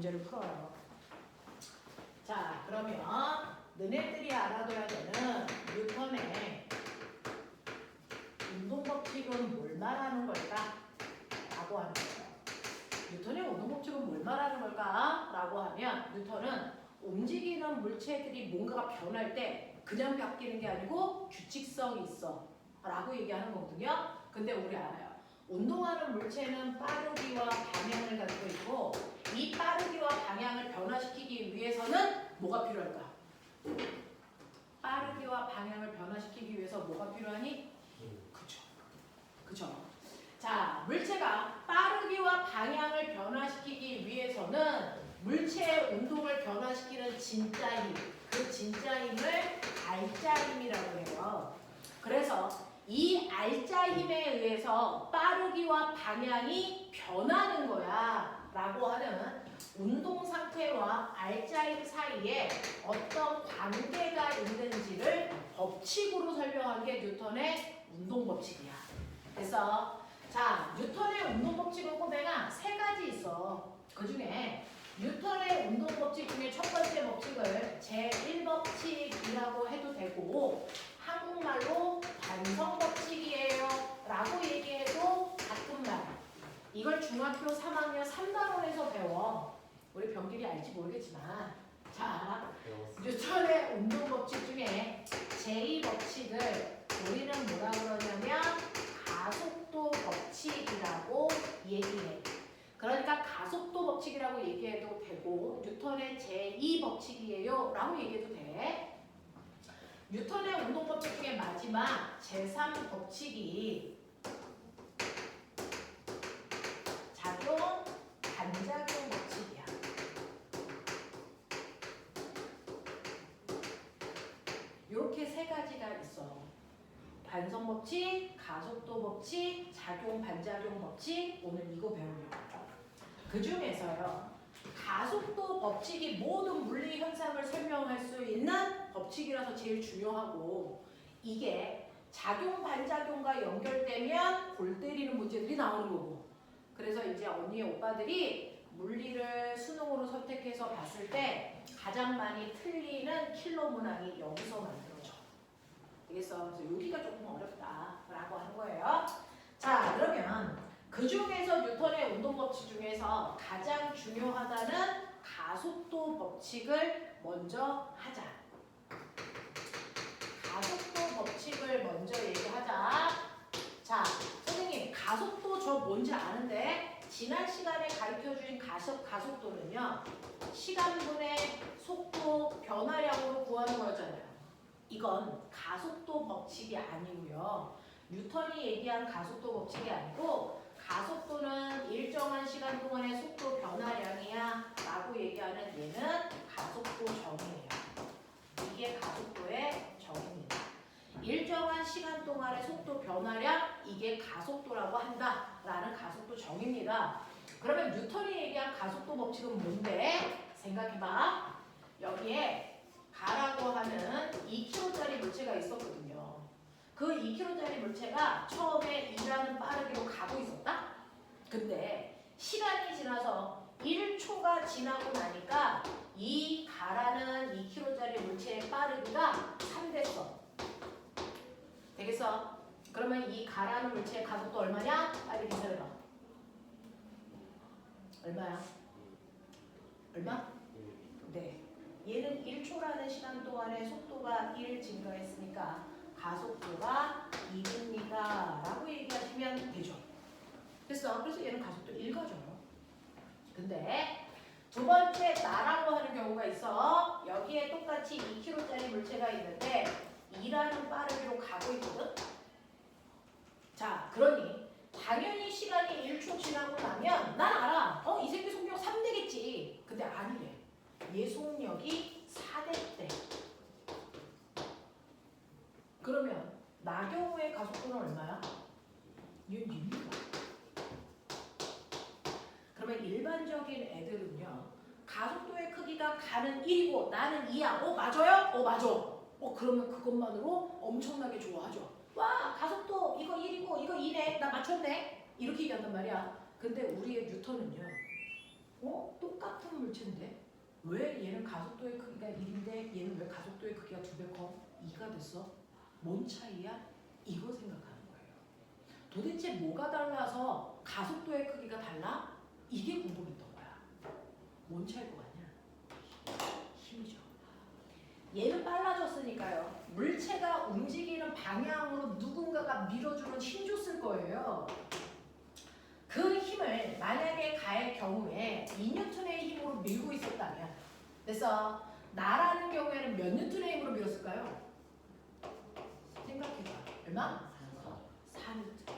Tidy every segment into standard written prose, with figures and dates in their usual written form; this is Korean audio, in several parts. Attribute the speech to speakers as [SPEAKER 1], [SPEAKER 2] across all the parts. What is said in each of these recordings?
[SPEAKER 1] 문제를 풀어요. 자, 그러면 너네들이 알아둬야 되는 뉴턴의 운동법칙은 뭘 말하는 걸까? 라고 하는 거예요. 뉴턴의 운동법칙은 뭘 말하는 걸까? 라고 하면 뉴턴은 움직이는 물체들이 뭔가가 변할 때 그냥 바뀌는 게 아니고 규칙성이 있어 라고 얘기하는 거거든요. 근데 우리 알아요. 운동하는 물체는 빠르기와 방향을 가지고 있고 이 빠르기와 방향을 변화시키기 위해서는 뭐가 필요할까? 빠르기와 방향을 변화시키기 위해서 뭐가 필요하니? 그쵸? 자, 물체가 빠르기와 방향을 변화시키기 위해서는 물체의 운동을 변화시키는 진짜 힘, 그 진짜 힘을 알짜 힘이라고 해요. 그래서 이 알짜 힘에 의해서 빠르기와 방향이 변하는 거야 라고 하는 운동 상태와 알짜 힘 사이에 어떤 관계가 있는지를 법칙으로 설명한 게 뉴턴의 운동 법칙이야. 그래서 자, 뉴턴의 운동 법칙은 꼬맹아 세 가지 있어. 그 중에 뉴턴의 운동 법칙 중에 첫 번째 법칙을 제1법칙이라고 해도 되고 한국말로 반성 법칙이에요 라고 얘기해도 같은 말. 이걸 중학교 3학년 3단원에서 배워. 우리 병길이 알지 모르겠지만 자, 뉴턴의 운동 법칙 중에 제2법칙을 우리는 뭐라 그러냐면 가속도 법칙이라고 얘기해. 그러니까 가속도 법칙이라고 얘기해도 되고 뉴턴의 제2법칙이에요 라고 얘기해도 돼. 뉴턴의 운동 법칙 중에 마지막 제3법칙이 작용, 반작용 법칙이야. 이렇게 세 가지가 있어. 반성 법칙, 가속도 법칙, 작용, 반작용 법칙. 오늘 이거 배우려고. 그 중에서요. 가속도 법칙이 모든 물리 현상을 설명할 수 있는 법칙이라서 제일 중요하고 이게 작용, 반작용과 연결되면 골 때리는 문제들이 나오는 거고 그래서 이제 언니 오빠들이 물리를 수능으로 선택해서 봤을 때 가장 많이 틀리는 킬러 문항이 여기서 만들어져. 알겠어? 그래서 여기가 조금 어렵다라고 하는 거예요. 자, 그러면 그 중에서 뉴턴의 운동 법칙 중에서 가장 중요하다는 가속도 법칙을 먼저 하자. 가속도 법칙을 먼저 얘기하자. 자, 선생님 가속도 저 뭔지 아는데 지난 시간에 가르쳐주신 가속도는요. 시간분의 속도 변화량으로 구하는 거였잖아요. 이건 가속도 법칙이 아니고요. 뉴턴이 얘기한 가속도 법칙이 아니고 가속도는 일정한 시간 동안의 속도 변화량이야 라고 얘기하는 얘는 가속도 정의예요. 이게 가속도의 정의입니다. 일정한 시간 동안의 속도 변화량 이게 가속도라고 한다 라는 가속도 정의입니다. 그러면 뉴턴이 얘기한 가속도 법칙은 뭔데? 생각해봐. 여기에 가라고 하는 2kg짜리 물체가 있었거든요. 그 2kg짜리 물체가 처음에 2라는 빠르기로 가고 있었다? 근데 시간이 지나서 1초가 지나고 나니까 이 가라는 2kg짜리 물체의 빠르기가 3 됐어. 되겠어? 그러면 이 가라는 물체의 가속도 얼마냐? 빨리 계산해봐. 얼마야? 얼마? 네. 얘는 1초라는 시간 동안에 속도가 1 증가했으니까 가속도가 2입니다 라고 얘기하시면 되죠. 됐어. 그래서 얘는 가속도 1 가져요. 근데 두 번째 나라고 하는 경우가 있어. 여기에 똑같이 2kg짜리 물체가 있는데 2라는 빠르기로 가고 있거든. 자, 그러니 당연히 시간이 1초 지나고 나면 난 알아. 이 새끼 속력 3 되겠지. 근데 아니래. 얘 속력이 4 됐대. 그러면 나 경우의 가속도는 얼마야? 얘는 2입니다. 그러면 일반적인 애들은요. 가속도의 크기가 가는 1이고 나는 2야. 맞아요? 맞아. 그러면 그것만으로 엄청나게 좋아하죠. 와, 가속도 이거 1이고 이거 2네. 나 맞췄네. 이렇게 얘기한단 말이야. 근데 우리의 뉴턴은요. 똑같은 물체인데 왜 얘는 가속도의 크기가 1인데 얘는 왜 가속도의 크기가 2배 커? 2가 됐어? 뭔 차이야? 이거 생각하는 거예요. 도대체 뭐가 달라서 가속도의 크기가 달라? 이게 궁금했던 거야. 뭔 차이일 것 같냐? 힘이죠. 얘는 빨라졌으니까요. 물체가 움직이는 방향으로 누군가가 밀어주는 힘 줬을 거예요. 그 힘을 만약에 가의 경우에 2N의 힘으로 밀고 있었다면 그래서 나라는 경우에는 몇 N의 힘으로 밀었을까요? 생각해봐. 얼마? 4N.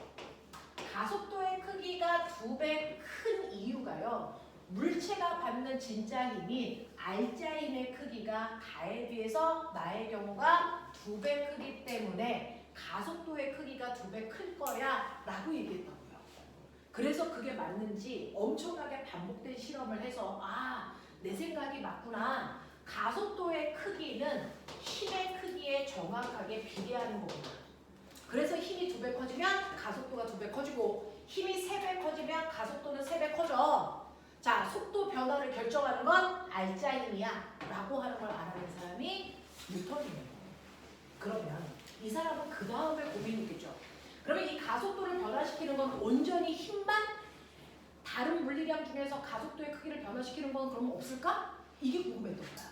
[SPEAKER 1] 가속도의 크기가 2배 큰 이유가요. 물체가 받는 진짜 힘인 알자 힘의 크기가 가에 비해서 나의 경우가 2배 크기 때문에 가속도의 크기가 2배 클 거야 라고 얘기했다고요. 그래서 그게 맞는지 엄청나게 반복된 실험을 해서 내 생각이 맞구나. 가속도의 크기는 힘의 크기에 정확하게 비례하는 거구나. 그래서 힘이 2배 커지면 가속도가 2배 커지고 힘이 3배 커지면 가속도는 3배 커져. 자, 속도 변화를 결정하는 건 알자 힘이야 라고 하는 걸 알아낸 사람이 뉴턴이에요. 그러면 이 사람은 그 다음에 고민이 있겠죠. 그러면 이 가속도를 변화시키는 건 온전히 힘만? 다른 물리량 중에서 가속도의 크기를 변화시키는 건 그럼 없을까? 이게 궁금했던 거야.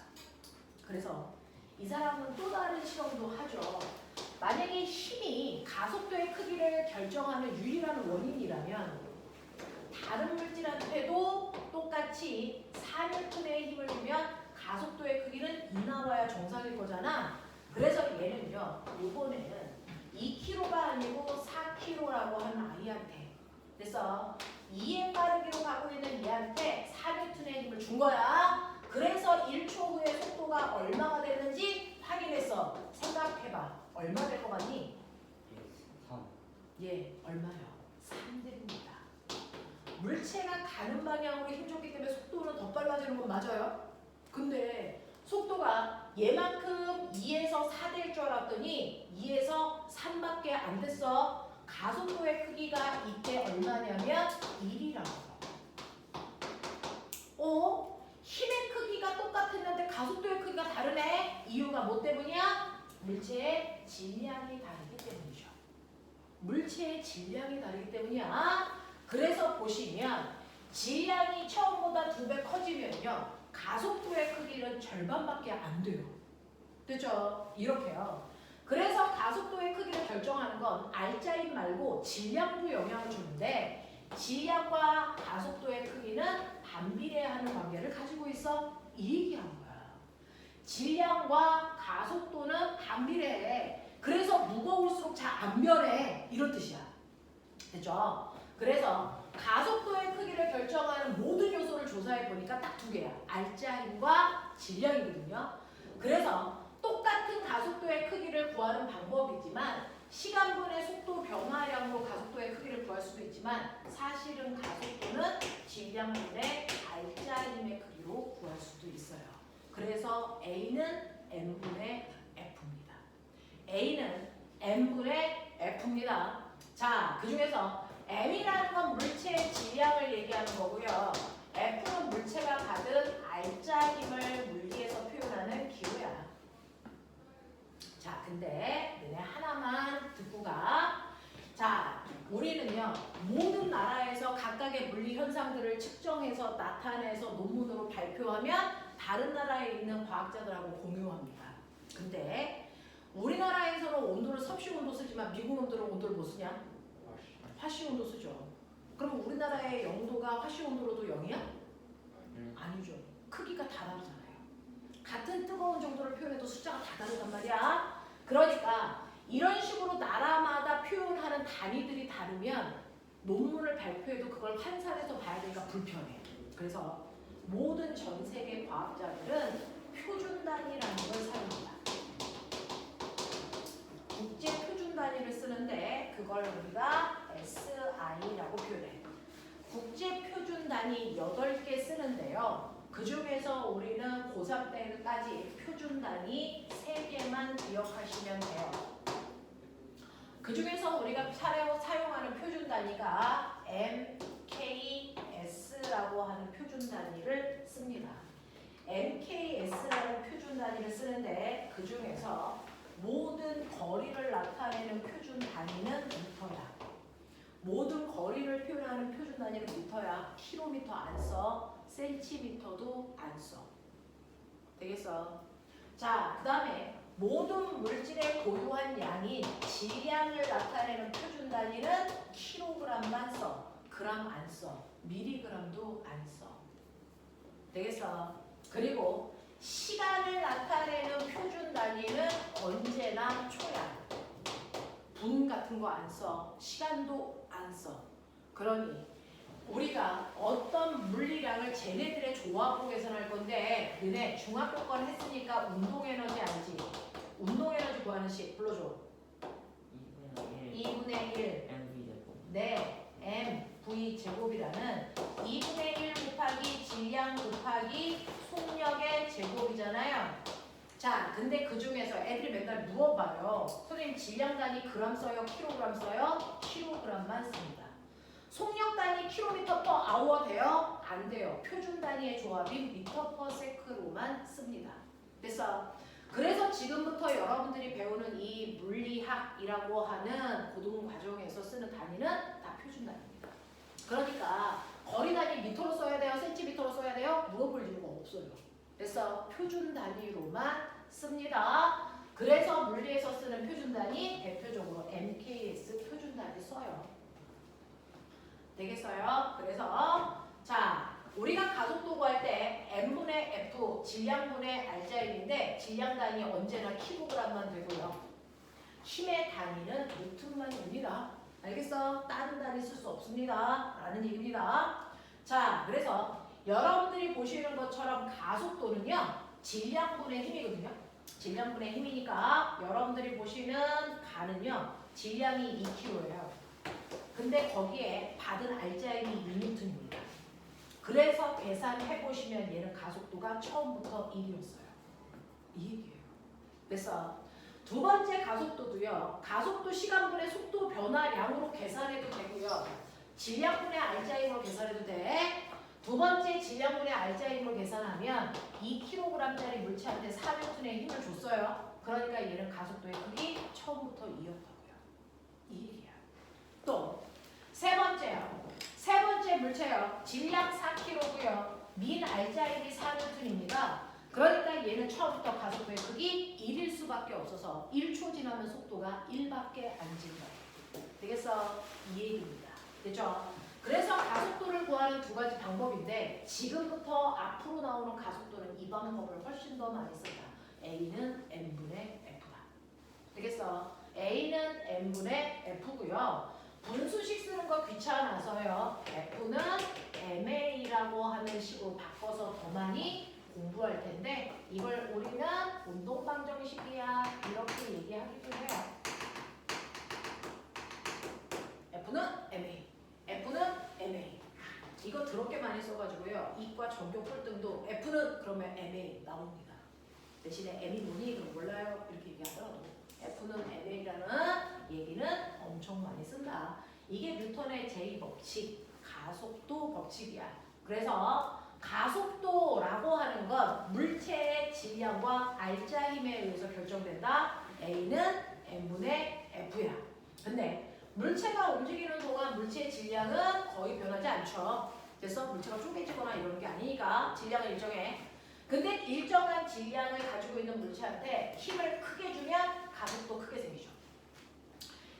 [SPEAKER 1] 그래서 이 사람은 또 다른 실험도 하죠. 만약에 힘이 가속도의 크기를 결정하는 유일한 원인이라면 다른 물질한테도 똑같이 4N의 힘을 주면 가속도의 크기는 2 나와야 정상일 거잖아. 그래서 얘는요. 이번에는 2kg가 아니고 4kg라고 하는 아이한테 그래서 2의 빠르기로 가고 있는 얘한테 4N의 힘을 준 거야. 그래서 1초 후에 속도가 얼마가 되는지 확인했어. 생각해봐. 얼마 될 것 같니?
[SPEAKER 2] 3.
[SPEAKER 1] 예, 얼마요? 3대입니다. 물체가 가는 방향으로 힘줬기 때문에 속도는 더 빨라지는 건 맞아요. 근데 속도가 얘만큼 2에서 4 될 줄 알았더니 2에서 3밖에 안 됐어. 가속도의 크기가 이때 얼마냐면 1이라고. 힘의 크기가 똑같았는데 가속도의 크기가 다르네. 이유가 뭐 때문이야? 물체의 질량이 다르기 때문이죠. 물체의 질량이 다르기 때문이야. 그래서 보시면 질량이 처음보다 2배 커지면요. 가속도의 크기는 절반밖에 안 돼요. 됐죠? 이렇게요. 그래서 가속도의 크기를 결정하는 건 알자 힘 말고 질량도 영향을 주는데 질량과 가속도의 크기는 반비례하는 관계를 가지고 있어. 이 얘기하는 거야. 질량과 가속도는 반비례해. 그래서 무거울수록 잘 안 변해. 이런 뜻이야. 됐죠? 그래서 가속도의 크기를 결정하는 모든 요소를 조사해 보니까 딱 2개야. 알자 힘과 질량이거든요. 그래서 똑같은 가속도의 크기를 구하는 방법이지만 시간분의 속도 변화량으로 가속도의 크기를 구할 수도 있지만 사실은 가속도는 질량분의 알자 힘의 크기로 구할 수도 있어요. 그래서 A는 M분의 F입니다. A는 M분의 F입니다. 자, 그 중에서 M이라는 건 물체의 질량을 얘기하는 거고요. F는 물체가 받은 알자 힘을 물리에서 표현하는 기호야. 자, 근데 너네 하나만 듣고 가. 자, 우리는요. 모든 나라에서 각각의 물리 현상들을 측정해서 나타내서 논문으로 발표하면 다른 나라에 있는 과학자들하고 공유합니다. 근데 우리나라에서는 온도를 섭씨 온도 쓰지만 미국 놈들은 온도를 뭐 쓰냐? 화씨 온도 쓰죠. 그럼 우리나라의 영도가 화씨 온도로도 0이야? 아니죠. 크기가 다 다르잖아요. 같은 뜨거운 정도를 표현해도 숫자가 다 다르단 말이야. 그러니까 이런 식으로 나라마다 표현하는 단위들이 다르면 논문을 발표해도 그걸 환산해서 봐야 되니까 불편해. 그래서 모든 전 세계 과학자들은 표준 단위라는 걸 사용합니다. 국제 표준 단위를 쓰는데 그걸 우리가 SI라고 표현해. 국제 표준 단위 8개 쓰는데요. 그 중에서 우리는 고3 때까지 표준 단위 3개만 기억하시면 돼요. 그 중에서 우리가 사용하는 표준 단위가 M, K, S, MKS라고 하는 표준 단위를 씁니다. MKS라는 표준 단위를 쓰는데 그 중에서 모든 거리를 나타내는 표준 단위는 미터야. 모든 거리를 표현하는 표준 단위는 미터야. 킬로미터 안 써. 센티미터도 안 써. 되겠어? 자, 그 다음에 모든 물질의 고유한 양인 질량을 나타내는 표준 단위는 킬로그램만 써. 그램 안 써. 밀리그램도 안 써. 되겠어? 그리고 시간을 나타내는 표준 단위는 언제나 초야. 분 같은 거 안 써. 시간도 안 써. 그러니 우리가 어떤 물리량을 쟤네들의 조합으로 계산할 건데 너네 중학교 건 했으니까 운동에너지 알지? 운동에너지 구하는 식 불러줘. 2분의 1 네, mv 제곱이라는 2분의 1 곱하기 질량 곱하기 속력의 제곱이잖아요. 자, 근데 그 중에서 애들이 맨날 물어봐요. 선생님 질량 단위 그램 써요? 킬로그램 써요? 킬로그램만 씁니다. 속력 단위 킬로미터 퍼 아워 돼요? 안 돼요. 표준 단위의 조합인 미터 퍼 세크로만 씁니다. 그래서 지금부터 여러분들이 배우는 이 물리학이라고 하는 고등 과정에서 쓰는 단위는 다 표준 단위입니다. 그러니까 거리 단위 미터로 써야 돼요? 센티미터로 써야 돼요? 물어볼 이유가 없어요. 그래서 표준 단위로만 씁니다. 그래서 물리에서 쓰는 표준 단위 대표적으로 MKS 표준 단위 써요. 되겠어요? 그래서 자, 우리가 가속도 구할 때 m분의 f 질량분의 r자임인데 질량 단위 언제나 킬로그램만 되고요. 힘의 단위는 뉴턴만 됩니다. 알겠어? 다른 단위 쓸 수 없습니다. 라는 얘기입니다. 자, 그래서 여러분들이 보시는 것처럼 가속도는요. 질량분의 힘이거든요. 질량분의 힘이니까 여러분들이 보시는 가는요. 질량이 2kg예요. 근데 거기에 받은 r자임이 2N입니다. 그래서 계산해보시면 얘는 가속도가 처음부터 1이었어요. 이 얘기예요. 그래서 두 번째 가속도도요. 가속도 시간분의 속도 변화량으로 계산해도 되고요. 질량분의 r자임으로 계산해도 돼. 두 번째 질량분의 r자임으로 계산하면 2kg짜리 물체한테 4N의 힘을 줬어요. 그러니까 얘는 가속도의 크기 처음부터 2였다고요. 이 얘기야. 또 세 번째요. 세 번째 물체요. 질량 4kg고요. 민 r자임이 4N입니다. 그러니까 얘는 처음부터 가속도의 크기 1일 수밖에 없어서 1초 지나면 속도가 1밖에 안 진다. 되겠어? 이 얘기입니다. 됐죠? 그래서 가속도를 구하는 두 가지 방법인데 지금부터 앞으로 나오는 가속도는 이 방법을 훨씬 더 많이 쓴다. A는 N분의 F다. 되겠어? A는 N분의 F고요. 분수식 쓰는 거 귀찮아서요. F는 MA라고 하는 식으로 바꿔서 더 많이 공부할 텐데 이걸 우리는 운동방정식이야 이렇게 얘기하기도 해요. F는 MA, F는 MA. 이거 더럽게 많이 써가지고요. 이과 전교 꼴등도 F는 그러면 MA 나옵니다. 대신에 M이 뭐니? 그럼 몰라요. 이렇게 얘기하더라도 F는 MA라는 얘기는 엄청 많이 쓴다. 이게 뉴턴의 제2법칙, 가속도 법칙이야. 그래서 가속도라고 하는 건 물체의 질량과 r자 힘에 의해서 결정된다. A는 N분의 F야. 근데 물체가 움직이는 동안 물체의 질량은 거의 변하지 않죠. 그래서 물체가 쪼개지거나 이런 게 아니니까 질량은 일정해. 근데 일정한 질량을 가지고 있는 물체한테 힘을 크게 주면 가속도 크게 생기죠.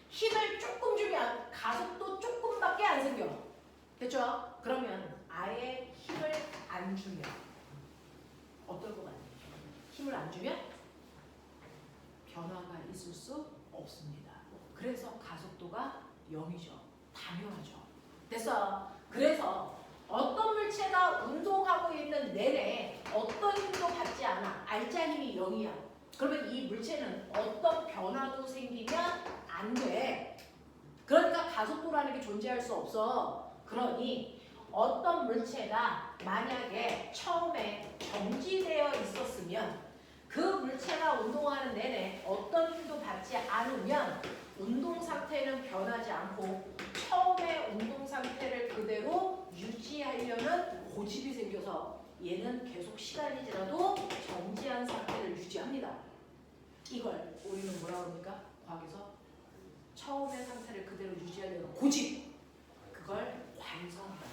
[SPEAKER 1] 힘을 조금 주면 가속도 조금밖에 안 생겨. 됐죠? 그러면 아예 힘을 안 주면 어떨 것 같나요? 힘을 안 주면 변화가 있을 수 없습니다. 그래서 가속도가 0이죠. 당연하죠. 그래서 어떤 물체가 운동하고 있는 내내 어떤 힘도 받지 않아. r자 힘이 0이야. 그러면 이 물체는 어떤 변화도 생기면 안 돼. 그러니까 가속도라는 게 존재할 수 없어. 그러니 어떤 물체가 만약에 처음에 정지되어 있었으면 그 물체가 운동하는 내내 어떤 힘도 받지 않으면 운동 상태는 변하지 않고 처음에 운동 상태를 그대로 유지하려는 고집이 생겨서 얘는 계속 시간이 지나도 정지한 상태를 유지합니다. 이걸 우리는 뭐라고 합니까? 과학에서 처음의 상태를 그대로 유지하려는 고집. 그걸 관성이라고 합니다.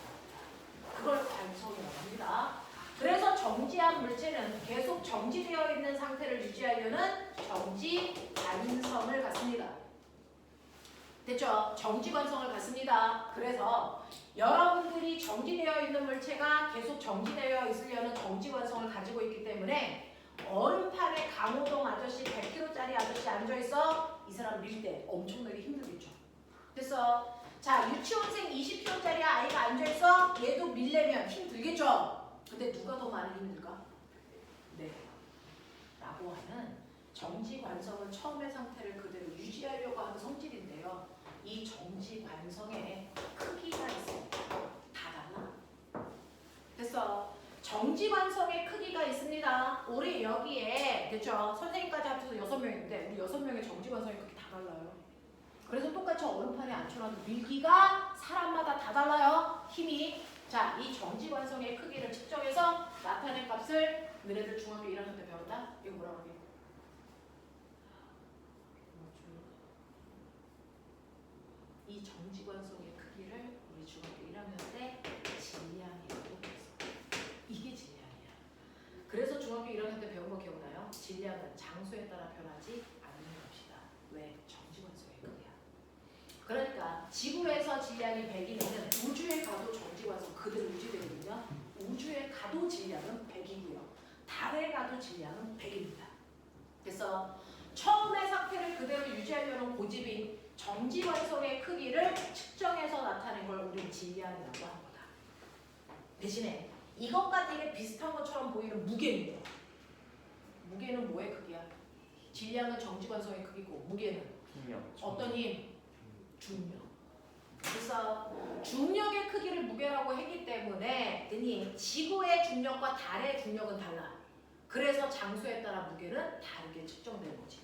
[SPEAKER 1] 그걸 관성이라고 합니다. 그래서 정지한 물체는 계속 정지되어 있는 상태를 유지하려는 정지 관성을 갖습니다. 됐죠? 정지 관성을 갖습니다. 그래서 여러분들이 정지되어 있는 물체가 계속 정지되어 있으려는 정지 관성을 가지고 있기 때문에 얼음판에 강호동 아저씨 100kg짜리 아저씨 앉아있어. 이 사람 밀 때 엄청나게 힘들겠죠. 그래서 자, 유치원생 20kg짜리 아이가 앉아있어. 얘도 밀려면 힘들겠죠. 근데 누가 더 많이 힘들까? 네. 라고 하는 정지 관성은 처음의 상태를 그대로 유지하려고 하는 성질인데요. 이 정지 관성에 크기가 있습니다. 다 달라. 그래서 정지 관성의 크기가 있습니다. 우리 여기에 됐죠? 선생님까지 합쳐서 6명인데 우리 6명의 정지 관성의 크기 다 달라요. 그래서 똑같이 얼음판에 앉혀놔도 밀기가 사람마다 다 달라요. 힘이. 자, 이 정지 관성의 크기를 측정해서 나타낸 값을 너네들 중학교 1학년 때 배웠다? 이거 뭐라고 하게? 이 정지 관성의 크기를 우리 중학교 1학년 때 질량이라고 했어. 이게 질량이야. 그래서 중학교 1학년 때 배운 거 기억나요? 질량은 장소에 따라 변하지 않는 것이다. 왜? 정지 관성의 크기야. 그러니까 지구에서 질량이 100이면 우주에 가도 정지 관성 그대로 유지되거든요. 우주에 가도 질량은 100이고요. 달에 가도 질량은 100입니다. 그래서 처음의 상태를 그대로 유지하려는 고집인 정지 관성의 크기를 측정해서 나타낸 걸 우리는 질량이라고 하는 거다. 대신에 이것과 되게 비슷한 것처럼 보이는 무게는요. 무게는 뭐의 크기야? 질량은 정지 관성의 크기고 무게는 어떤 힘? 중력. 그래서 중력의 크기를 무게라고 했기 때문에 지구의 중력과 달의 중력은 달라. 그래서 장소에 따라 무게는 다르게 측정되는 거지.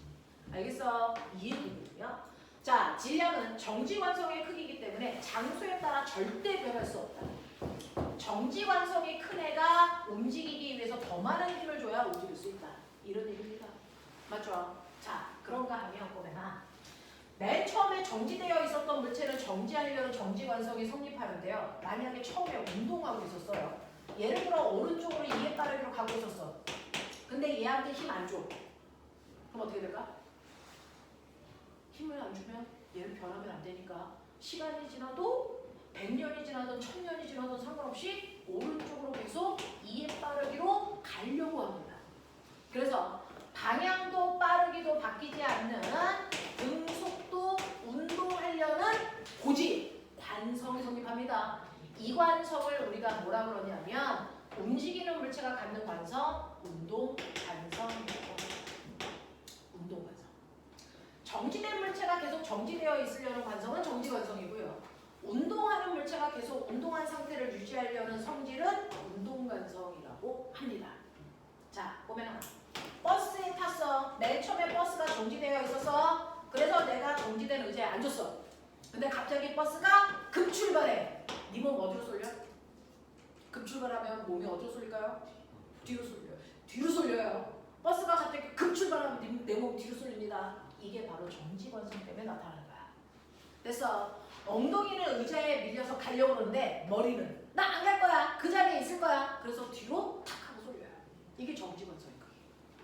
[SPEAKER 1] 알겠어? 이해되거든요. 자, 질량은 정지 관성의 크기이기 때문에 장소에 따라 절대 변할 수 없다. 정지 관성이 큰 애가 움직이기 위해서 더 많은 힘을 줘야 움직일 수 있다. 이런 얘기입니다. 맞죠? 자, 그런가 하면 꼬매나 맨 처음에 정지되어 있었던 물체를 정지하려는 정지 관성이 성립하는데요. 만약에 처음에 운동하고 있었어요. 예를 들어 오른쪽으로 이에 따르기로 가고 있었어. 근데 얘한테 힘 안 줘. 그럼 어떻게 될까? 힘을 안 주면 얘는 변하면 안 되니까 시간이 지나도 100년이 지나든 1000년이 지나든 상관없이 오른쪽으로 계속 이에 빠르기로 가려고 합니다. 그래서 방향도 빠르기도 바뀌지 않는 등속도 운동하려는 고집, 관성이 성립합니다. 이 관성을 우리가 뭐라 그러냐면 움직이는 물체가 갖는 관성, 운동 관성이라고 합니다. 운동 관성. 정지된 물체가 계속 정지되어 있으려는 관성은 정지 관성이고요. 운동하는 물체가 계속 운동한 상태를 유지하려는 성질은 운동 관성이라고 합니다. 자, 보면 버스에 탔어. 맨 처음에 버스가 정지되어 있어서 그래서 내가 정지된 의자에 앉았어. 근데 갑자기 버스가 급출발해. 네 몸 어디로 쏠려? 급출발하면 몸이 어디로 쏠릴까요? 뒤로 쏠려요. 뒤로 쏠려요. 버스가 갑자기 급출발하면 내 몸 뒤로 쏠립니다. 이게 바로 정지관성 때문에 나타나는 거야. 그래서 엉덩이는 의자에 밀려서 가려고 그러는데 머리는 나 안 갈 거야. 그 자리에 있을 거야. 그래서 뒤로 탁 하고 쏠려요. 이게 정지관성인 거예요.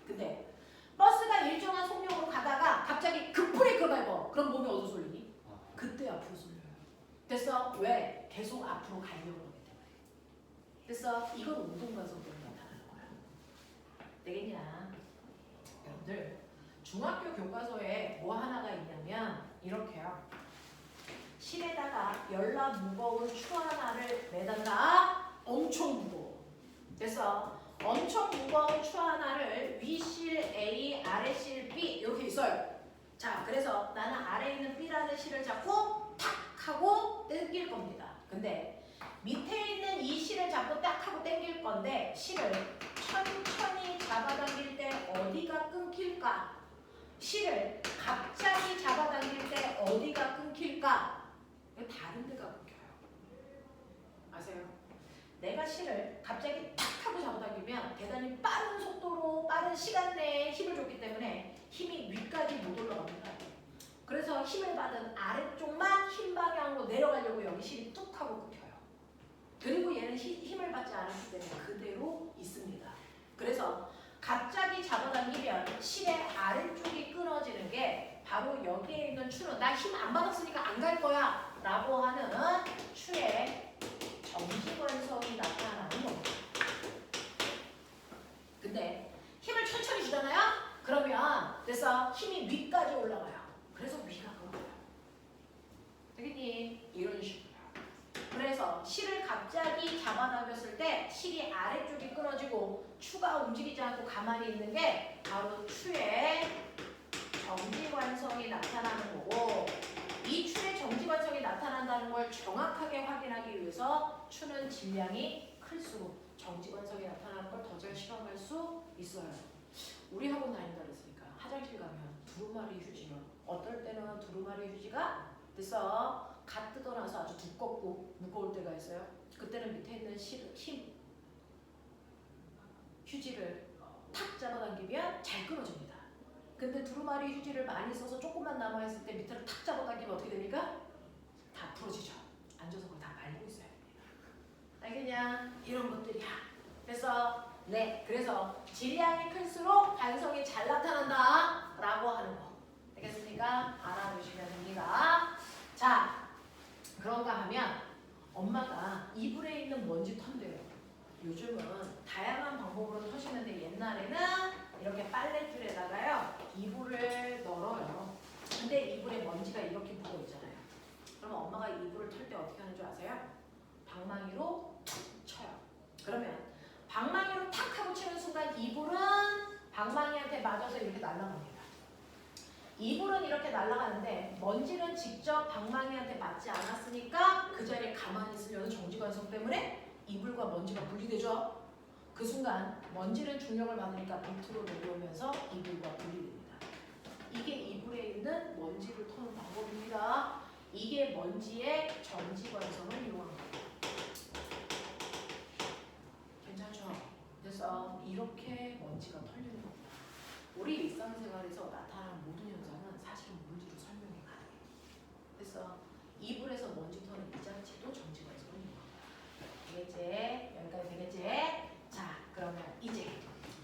[SPEAKER 1] 근데 버스가 일정한 속력으로 가다가 갑자기 급브레이크를 밟아. 그럼 몸이 어디로 쏠리니? 그때 앞으로 쏠려요. 됐어? 왜? 계속 앞으로 가려고 그러기 때문에. 됐어? 이건 운동관성 때문에 나타나는 거야. 되겠냐? 여러분들 중학교 교과서에 뭐 하나가 있냐면 이렇게요. 실에다가 열나 무거운 추 하나를 매단다. 엄청 무거워. 그래서 엄청 무거운 추 하나를 위실 A, 아래 실 B 이렇게 있어요. 자, 그래서 나는 아래에 있는 B라는 실을 잡고 탁 하고 당길 겁니다. 근데 밑에 있는 이 실을 잡고 딱 하고 당길 건데 실을 천천히 잡아당길 때 어디가 끊길까? 실을 갑자기 잡아당길 때 어디가 끊길까? 다른 데가 묶여요. 아세요? 내가 실을 갑자기 탁 하고 잡아당기면 대단히 빠른 속도로 빠른 시간 내에 힘을 줬기 때문에 힘이 위까지 못 올라갑니다. 그래서 힘을 받은 아래쪽만 흰 방향으로 내려가려고 여기 실이 뚝 하고 묶여요. 그리고 얘는 힘을 받지 않았기 때문에 그대로 있습니다. 그래서 갑자기 잡아당기면 실의 아래쪽이 끊어지는 게 바로 여기에 있는 추는 나 힘 안 받았으니까 안 갈 거야 라고 하는 추의 정지관성이 나타나는 겁니다. 근데 힘을 천천히 주잖아요? 그러면 그래서 힘이 위까지 올라가요. 그래서 위가 끊어요. 되겠니? 이런 식으로요. 그래서 실을 갑자기 잡아당겼을 때 실이 아래쪽이 끊어지고 추가 움직이지 않고 가만히 있는 게 바로 추의 정지관성이 나타나는 거고, 이 추의 정지관성이 나타난다는 걸 정확하게 확인하기 위해서 추는 질량이 클수록 정지관성이 나타나는 걸 더 잘 실험할 수 있어요. 우리 학원 다닌다 그랬으니까 화장실 가면 두루마리 휴지요. 어떨 때는 두루마리 휴지가 그래서 갓 뜯어놔서 아주 두껍고 무거울 때가 있어요. 그때는 밑에 있는 힘 휴지를 탁 잡아당기면 잘 끊어집니다. 근데 두루마리 휴지를 많이 써서 조금만 남아있을 때 밑에를 탁 잡아당기면 어떻게 됩니까? 다 풀어지죠. 앉아서 그걸 다 말고 있어야 됩니다. 알겠냐? 이런 것들이야. 그래서 질량이 클수록 반성이 잘 나타난다 라고 하는 거. 되겠습니까? 알아두시면 됩니다. 자, 그런가 하면 엄마가 이불에 있는 먼지 턴대요. 요즘은 다양한 방법으로 터시는데 옛날에는 이렇게 빨랫줄에다가요 이불을 널어요. 근데 이불에 먼지가 이렇게 묻어 있잖아요. 그러면 엄마가 이불을 털 때 어떻게 하는 줄 아세요? 방망이로 툭 쳐요. 그러면 방망이로 탁 하고 치는 순간 이불은 방망이한테 맞아서 이렇게 날아갑니다. 이불은 이렇게 날아가는데 먼지는 직접 방망이한테 맞지 않았으니까 그 자리에 가만히 있으면 정지관성 때문에 이불과 먼지가 분리되죠. 그 순간 먼지는 중력을 받으니까 밑으로 내려오면서 이불과 분리됩니다. 이게 이불에 있는 먼지를 터는 방법입니다. 이게 먼지의 정지관성을 이용한 겁니다. 괜찮죠? 그래서 이렇게 먼지가 털리는 겁니다. 우리 일상생활에서 나타나는 모든 현상은 사실은 물리로 설명이 가능해요. 그래서 이불에서 먼지 터는 이 자체도 정지관성을 이용합니다. 되겠지? 여기까지 되겠지? 자, 그러면 이제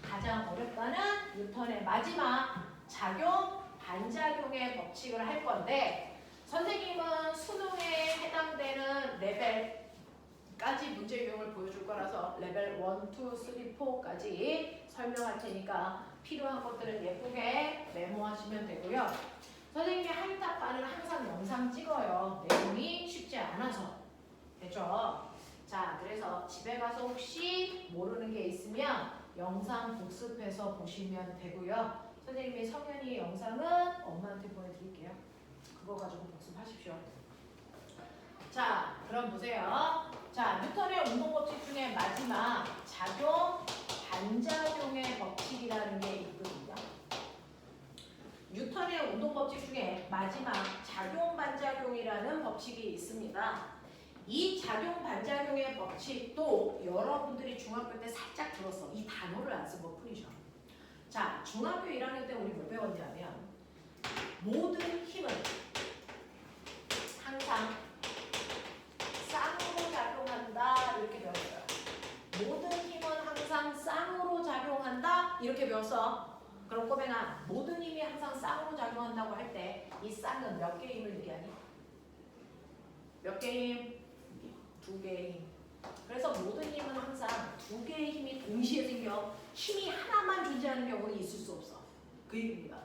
[SPEAKER 1] 가장 어렵다는 뉴턴의 마지막 작용, 반작용의 법칙을 할 건데 선생님은 수능에 해당되는 레벨까지 문제 유형을 보여줄 거라서 레벨 1, 2, 3, 4까지 설명할 테니까 필요한 것들은 예쁘게 메모하시면 되고요. 선생님이 한타반은 항상 영상 찍어요. 내용이 쉽지 않아서. 됐죠? 자, 그래서 집에 가서 혹시 모르는 게 있으면 영상 복습해서 보시면 되고요. 선생님이 성현이 영상은 엄마한테 보내드릴게요. 그거 가지고 복습하십시오. 자, 그럼 보세요. 자, 뉴턴의 운동법칙 중에 마지막 작용, 반작용의 법칙이라는 게 있거든요. 뉴턴의 운동법칙 중에 마지막 작용, 반작용이라는 법칙이 있습니다. 이 작용, 반작용의 법칙도 여러분들이 중학교 때 살짝 들었어. 이 단어를 안 쓴 것 뿐이죠. 자, 중학교 1학년 때 우리 뭐 배웠냐면 모든 힘은 항상 쌍으로 작용한다 이렇게 배웠어요. 모든 힘은 항상 쌍으로 작용한다 이렇게 배웠어. 그럼 꼬맹아, 모든 힘이 항상 쌍으로 작용한다고 할 때 이 쌍은 몇 개의 힘을 얘기하니? 몇 개의 힘? 2개의 힘. 그래서 모든 힘은 항상 2개의 힘이 동시에 생겨. 힘이 하나만 존재하는 경우는 있을 수 없어. 그 얘기입니다.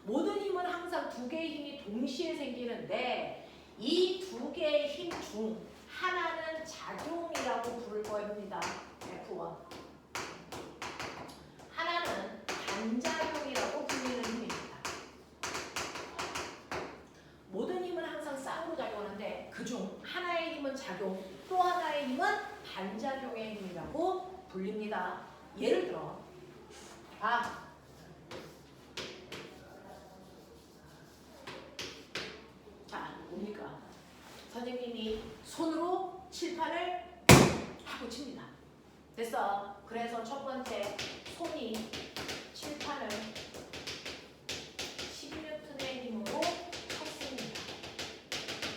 [SPEAKER 1] 모든 힘은 항상 2개의 힘이 동시에 생기는데 이 2개의 힘 중 하나는 작용이라고 부를 겁니다. F1. 하나는 반작용이라고 불리는 힘입니다. 모든 힘은 항상 쌍으로 작용하는데 그중 하나의 힘은 작용, 또 하나의 힘은 반작용의 힘이라고 불립니다. 예를 들어 자, 뭡니까? 선생님이 손이 손으로 칠판을 하고 칩니다. 됐어. 그래서 첫 번째 손이 칠판을 10N의 힘으로 쳤습니다.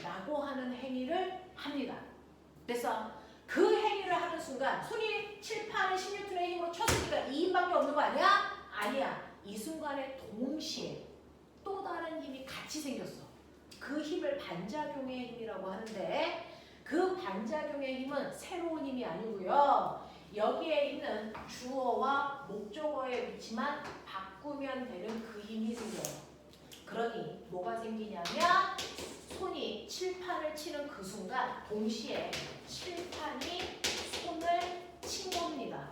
[SPEAKER 1] 라고 하는 행위를 합니다. 됐어. 그 행위를 하는 순간 손이 칠판을 10N의 힘으로 쳤으니까 이 힘밖에 없는 거 아니야? 아니야. 이 순간에 동시에 또 다른 힘이 같이 생겼어. 그 힘을 반작용의 힘이라고 하는데 그 반작용의 힘은 새로운 힘이 아니고요. 여기에 있는 주어와 목적어의 위치만 바꾸면 되는 그 힘이 생겨요. 그러니 뭐가 생기냐면 손이 칠판을 치는 그 순간 동시에 칠판이 손을 친 겁니다.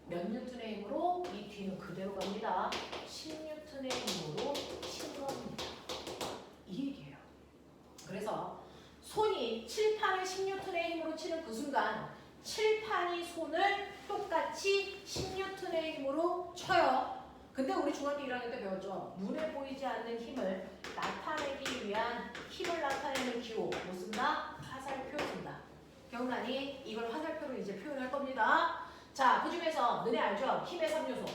[SPEAKER 1] 몇 뉴턴의 힘으로? 이 뒤는 그대로 갑니다. 10뉴턴의 힘으로 친 겁니다. 이 얘기예요. 그래서 손이 칠판을 10뉴턴의 힘으로 치는 그 순간 칠판이 손을 똑같이 10뉴턴의 힘으로 쳐요. 근데 우리 중학교 1학년 때 배웠죠. 눈에 보이지 않는 힘을 나타내기 위한 힘을 나타내는 기호 뭐 쓴다? 화살표 쓴다. 기억나니? 이걸 화살표로 이제 표현할 겁니다. 자, 그 중에서 너네 알죠? 힘의 3요소.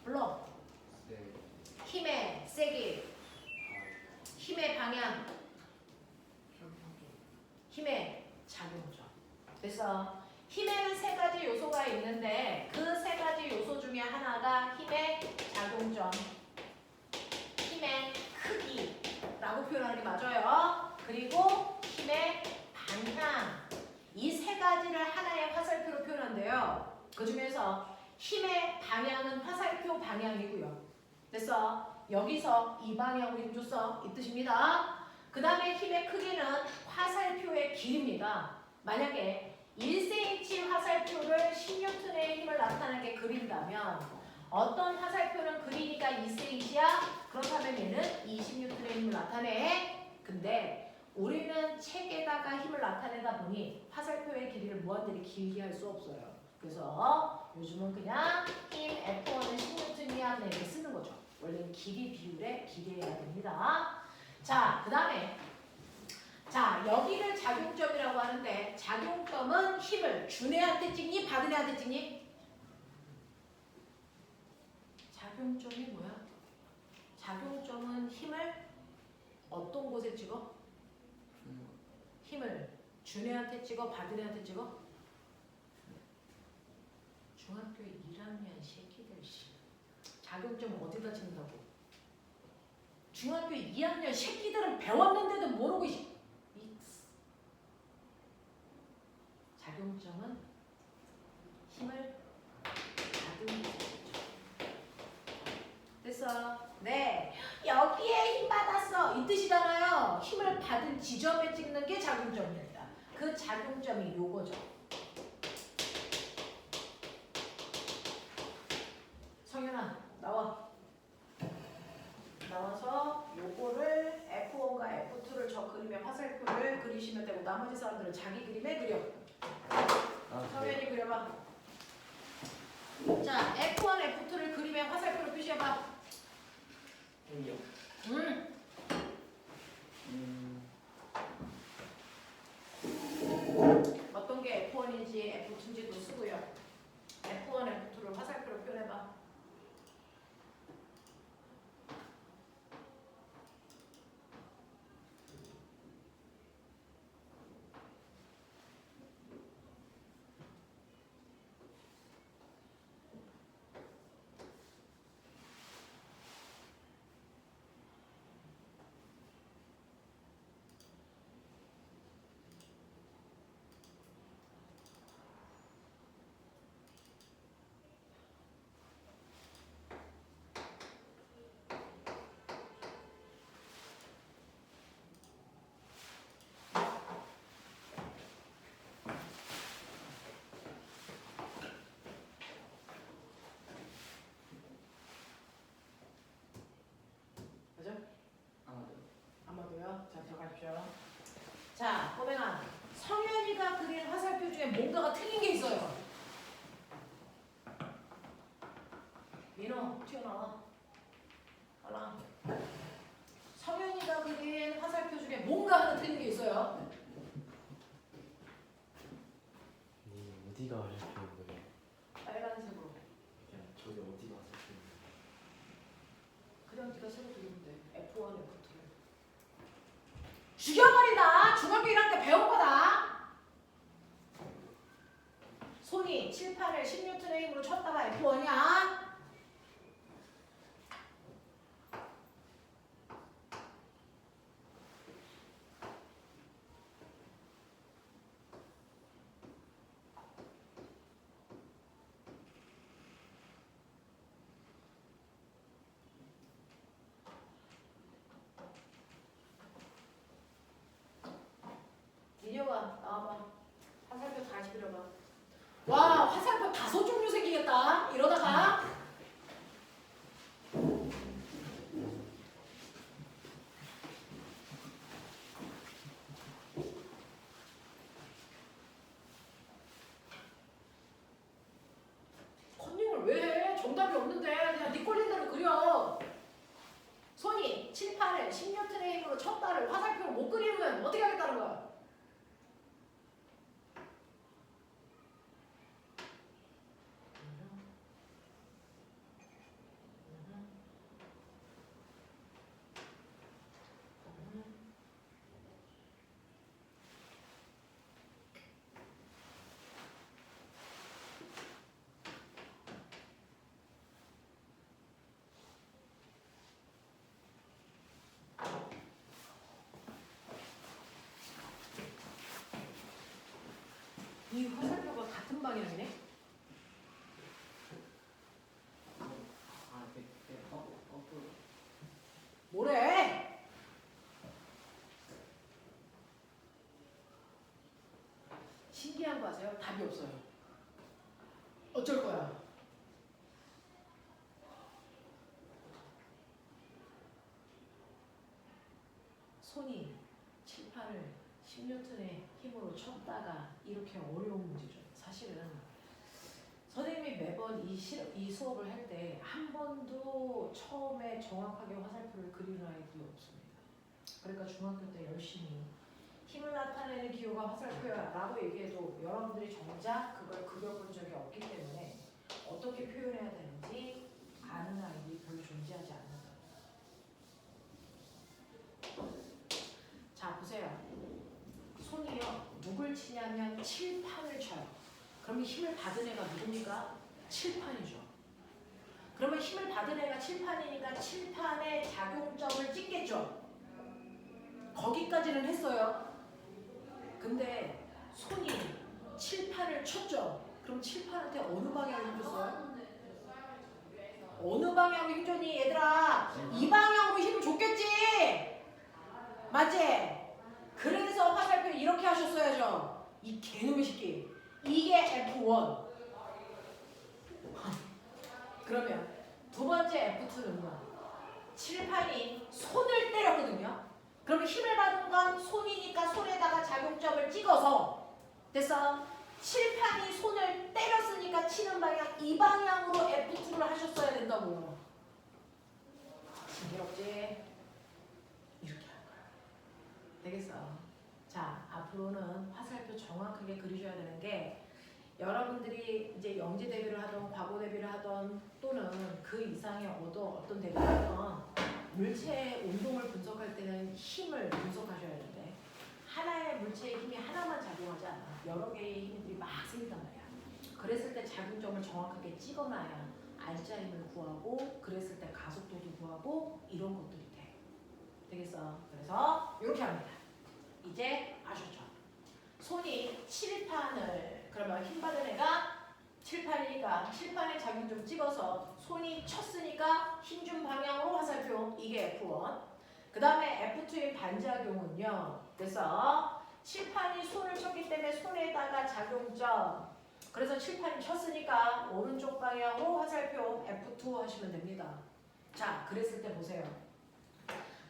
[SPEAKER 1] 불러.
[SPEAKER 2] 네.
[SPEAKER 1] 힘의 세기, 힘의 방향, 힘의 작용점. 그래서 힘에는 세 가지 요소가 있는데 그 세 가지 요소 중에 하나가 힘의 작용점, 힘의 크기라고 표현하는 게 맞아요. 그리고 힘의 방향. 이 세 가지를 하나의 화살표로 표현한대요. 그 중에서 힘의 방향은 화살표 방향이고요. 됐어? 여기서 이 방향으로 힘줬어. 이 뜻입니다. 그 다음에 힘의 크기는 화살표의 길이입니다. 만약에 1cm 화살표를 10N의 힘을 나타나게 그린다면 어떤 화살표는 그리니까 2cm야? 그렇다면 얘는 20N의 힘을 나타내. 근데 우리는 책에다가 힘을 나타내다 보니 화살표의 길이를 무한대로 길게 할 수 없어요. 그래서 요즘은 그냥 힘 F1은 10N이야 이렇게 쓰는 거죠. 원래 길이 비율에 기대해야 됩니다. 자, 그 다음에 자, 여기를 작용점이라고 하는데 작용점은 힘을 준 애한테 찍니? 받은 애한테 찍니? 작용점이 뭐야? 작용점은 힘을 어떤 곳에 찍어? 힘을 준 애한테 찍어? 받은 애한테 찍어? 중학교 1학년 새끼들 씨. 작용점은 어디다 찍는다고? 중학교 2학년 새끼들은 배웠는데도 모르고 작용점은 힘을 받은 곳이죠. 됐어? 네. 여기에 힘 받았어. 이 뜻이잖아요. 힘을 받은 지점에 찍는 게 작용점입니다. 그 작용점이 요거죠. 성현아, 나와. 나와서 요거를 F1과 F2를 저 그림의 화살표를 그리시면 되고 나머지 사람들은 자기 그림에 그려. 성현이 그려봐. 자, F1, F2를 그림의 화살표로 표시해봐. 어떤 게 F1인지 F2인지도 쓰고요. F1, F2를 화살표로 표현해봐. 아마도요. 자, 들어가십시오. 자, 꼬맹아. 성현이가 그린 화살표 중에 뭔가가 틀린 게 있어요. 민호, 튀어나와. 하나. 성현이가 그린 화살표
[SPEAKER 2] 저게 어디가 사실
[SPEAKER 1] 그냥 네가 새로 들으면 돼. F1, F2를. 죽여버린다. 중학교 1학년 때 배운 거다. 손이 칠판을 10N의 힘으로 쳤다가 F1이야. 민혁아 나와봐. 화살표 다시 그려봐. 와 화살표 5종류 생기겠다. 이러다가 컨닝을 왜 해? 정답이 없는데 그냥 네 꼴린 대로 그려. 손이 칠판을 10N의 힘으로 쳤다를 화살표로 못 그리면 어떻게 하겠다는 거야? 이 화살표가 같은 방향이네? 뭐래? 신기한 거 아세요? 답이 없어요. 어쩔 거야? 손이 칠판을 10N의 힘으로 쳤다가 이렇게 어려운 문제죠. 사실은 선생님이 매번 이 수업을 할 때 한 번도 처음에 정확하게 화살표를 그리는 아이들이 없습니다. 그러니까 중학교 때 열심히 힘을 나타내는 기호가 화살표야 라고 얘기해도 여러분들이 정작 그걸 그려본 적이 없기 때문에 어떻게 표현해야 되는지 아는 아이들이 별로 존재하지 않는다. 자 보세요. 손이요 누굴 치냐면 칠판을 쳐요. 그러면 힘을 받은 애가 누굽니까? 칠판이죠. 그러면 힘을 받은 애가 칠판이니까 칠판의 작용점을 찍겠죠. 거기까지는 했어요. 근데 손이 칠판을 쳤죠. 그럼 칠판한테 어느 방향을 힘줬어요? 어느 방향으로 힘줬니 얘들아? 이 방향으로 힘을 줬겠지. 맞지? 그래서 화살표 이렇게 하셨어야죠. 이 개놈의 새끼. 이게 F1. 그러면 두 번째 F2는요. 칠판이 손을 때렸거든요. 그러면 힘을 받은 건 손이니까 손에다가 작용점을 찍어서 됐어? 칠판이 손을 때렸으니까 치는 방향 이 방향으로 F2를 하셨어야 된다고요. 신기롭지? 이렇게 하는 거야. 되겠어? 자, 앞으로는 화살표 정확하게 그리셔야 되는 게 여러분들이 이제 영재 대비를 하던 과거 대비를 하던 또는 그 이상의 어떤 대비를 하던 물체의 운동을 분석할 때는 힘을 분석하셔야 되는데 하나의 물체의 힘이 하나만 작용하지 않아. 여러 개의 힘들이 막 생긴단 말이야. 그랬을 때 작용점을 정확하게 찍어놔야 알짜 힘을 구하고 그랬을 때 가속도도 구하고 이런 것들이 돼. 되겠어? 그래서 이렇게 합니다. 이제 아셨죠? 손이 칠판을 그러면 힘 받은 애가 칠판이니까 칠판의 작용점 찍어서 손이 쳤으니까 힘 준 방향으로 화살표 이게 F1. 그 다음에 F2의 반작용은요. 그래서 칠판이 손을 쳤기 때문에 손에다가 작용점. 그래서 칠판이 쳤으니까 오른쪽 방향으로 화살표 F2 하시면 됩니다. 자, 그랬을 때 보세요.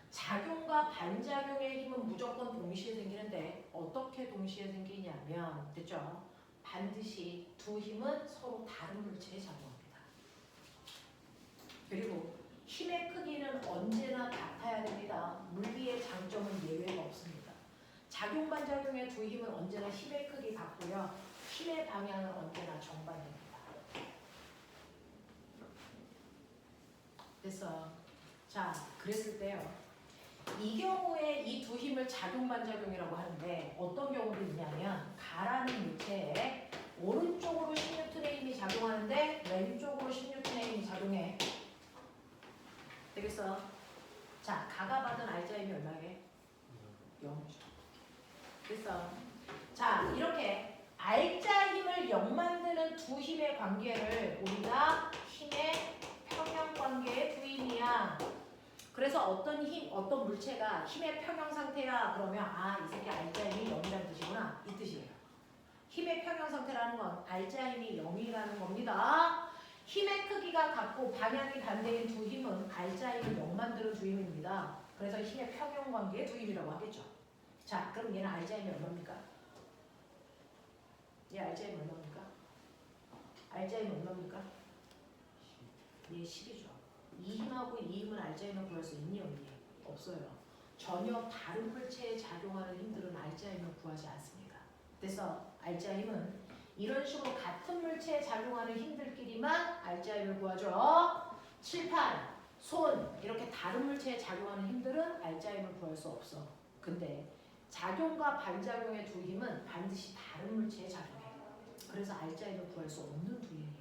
[SPEAKER 1] 작용과 반작용의 힘은 무조건 동시에 생기는데 어떻게 동시에 생기냐면 됐죠? 반드시 두 힘은 서로 다른 물체에 작용합니다. 그리고 힘의 크기는 언제나 같아야 됩니다. 물리의 장점은 예외가 없습니다. 작용 반작용의 두 힘은 언제나 힘의 크기 같고요. 힘의 방향은 언제나 정반대입니다. 됐어. 자, 그랬을 때요. 이 경우에 이 두 힘을 작용 반작용이라고 하는데 어떤 경우도 있냐면 가라는 물체에 오른쪽으로 10N의 힘이 작용하는데 왼쪽으로 10N의 힘이 작용해. 되겠어? 자, 가가 받은 알자 힘이 얼마게? 0이죠. 됐어? 자, 이렇게 알자 힘을 0 만드는 두 힘의 관계를 우리가 힘의 평형 관계의 두 힘이야. 그래서 어떤 힘, 어떤 물체가 힘의 평형 상태야 그러면 아, 이 새끼 알자 힘이 0이라는 뜻이구나. 이 뜻이에요. 힘의 평형 상태라는 건 알자 힘이 0이라는 겁니다. 힘의 크기가 같고 방향이 반대인 두 힘은 알자 힘을 0 만드는 두 힘입니다. 그래서 힘의 평형 관계의 두 힘이라고 하겠죠. 자, 그럼 얘는 알자 힘이 얼마입니까? 얘 알자 힘이 얼마입니까? 알자 힘이 얼마입니까? 얘 10이죠. 이 힘하고 이 힘은 알자 힘을 구할 수 있니 없니? 없어요. 전혀 다른 물체에 작용하는 힘들은 알자 힘을 구하지 않습니다. 그래서 알자 힘은 이런 식으로 같은 물체에 작용하는 힘들끼리만 알자 힘을 구하죠. 칠판, 손 이렇게 다른 물체에 작용하는 힘들은 알자 힘을 구할 수 없어. 근데 작용과 반작용의 두 힘은 반드시 다른 물체에 작용해요. 그래서 알자 힘을 구할 수 없는 두 힘이에요.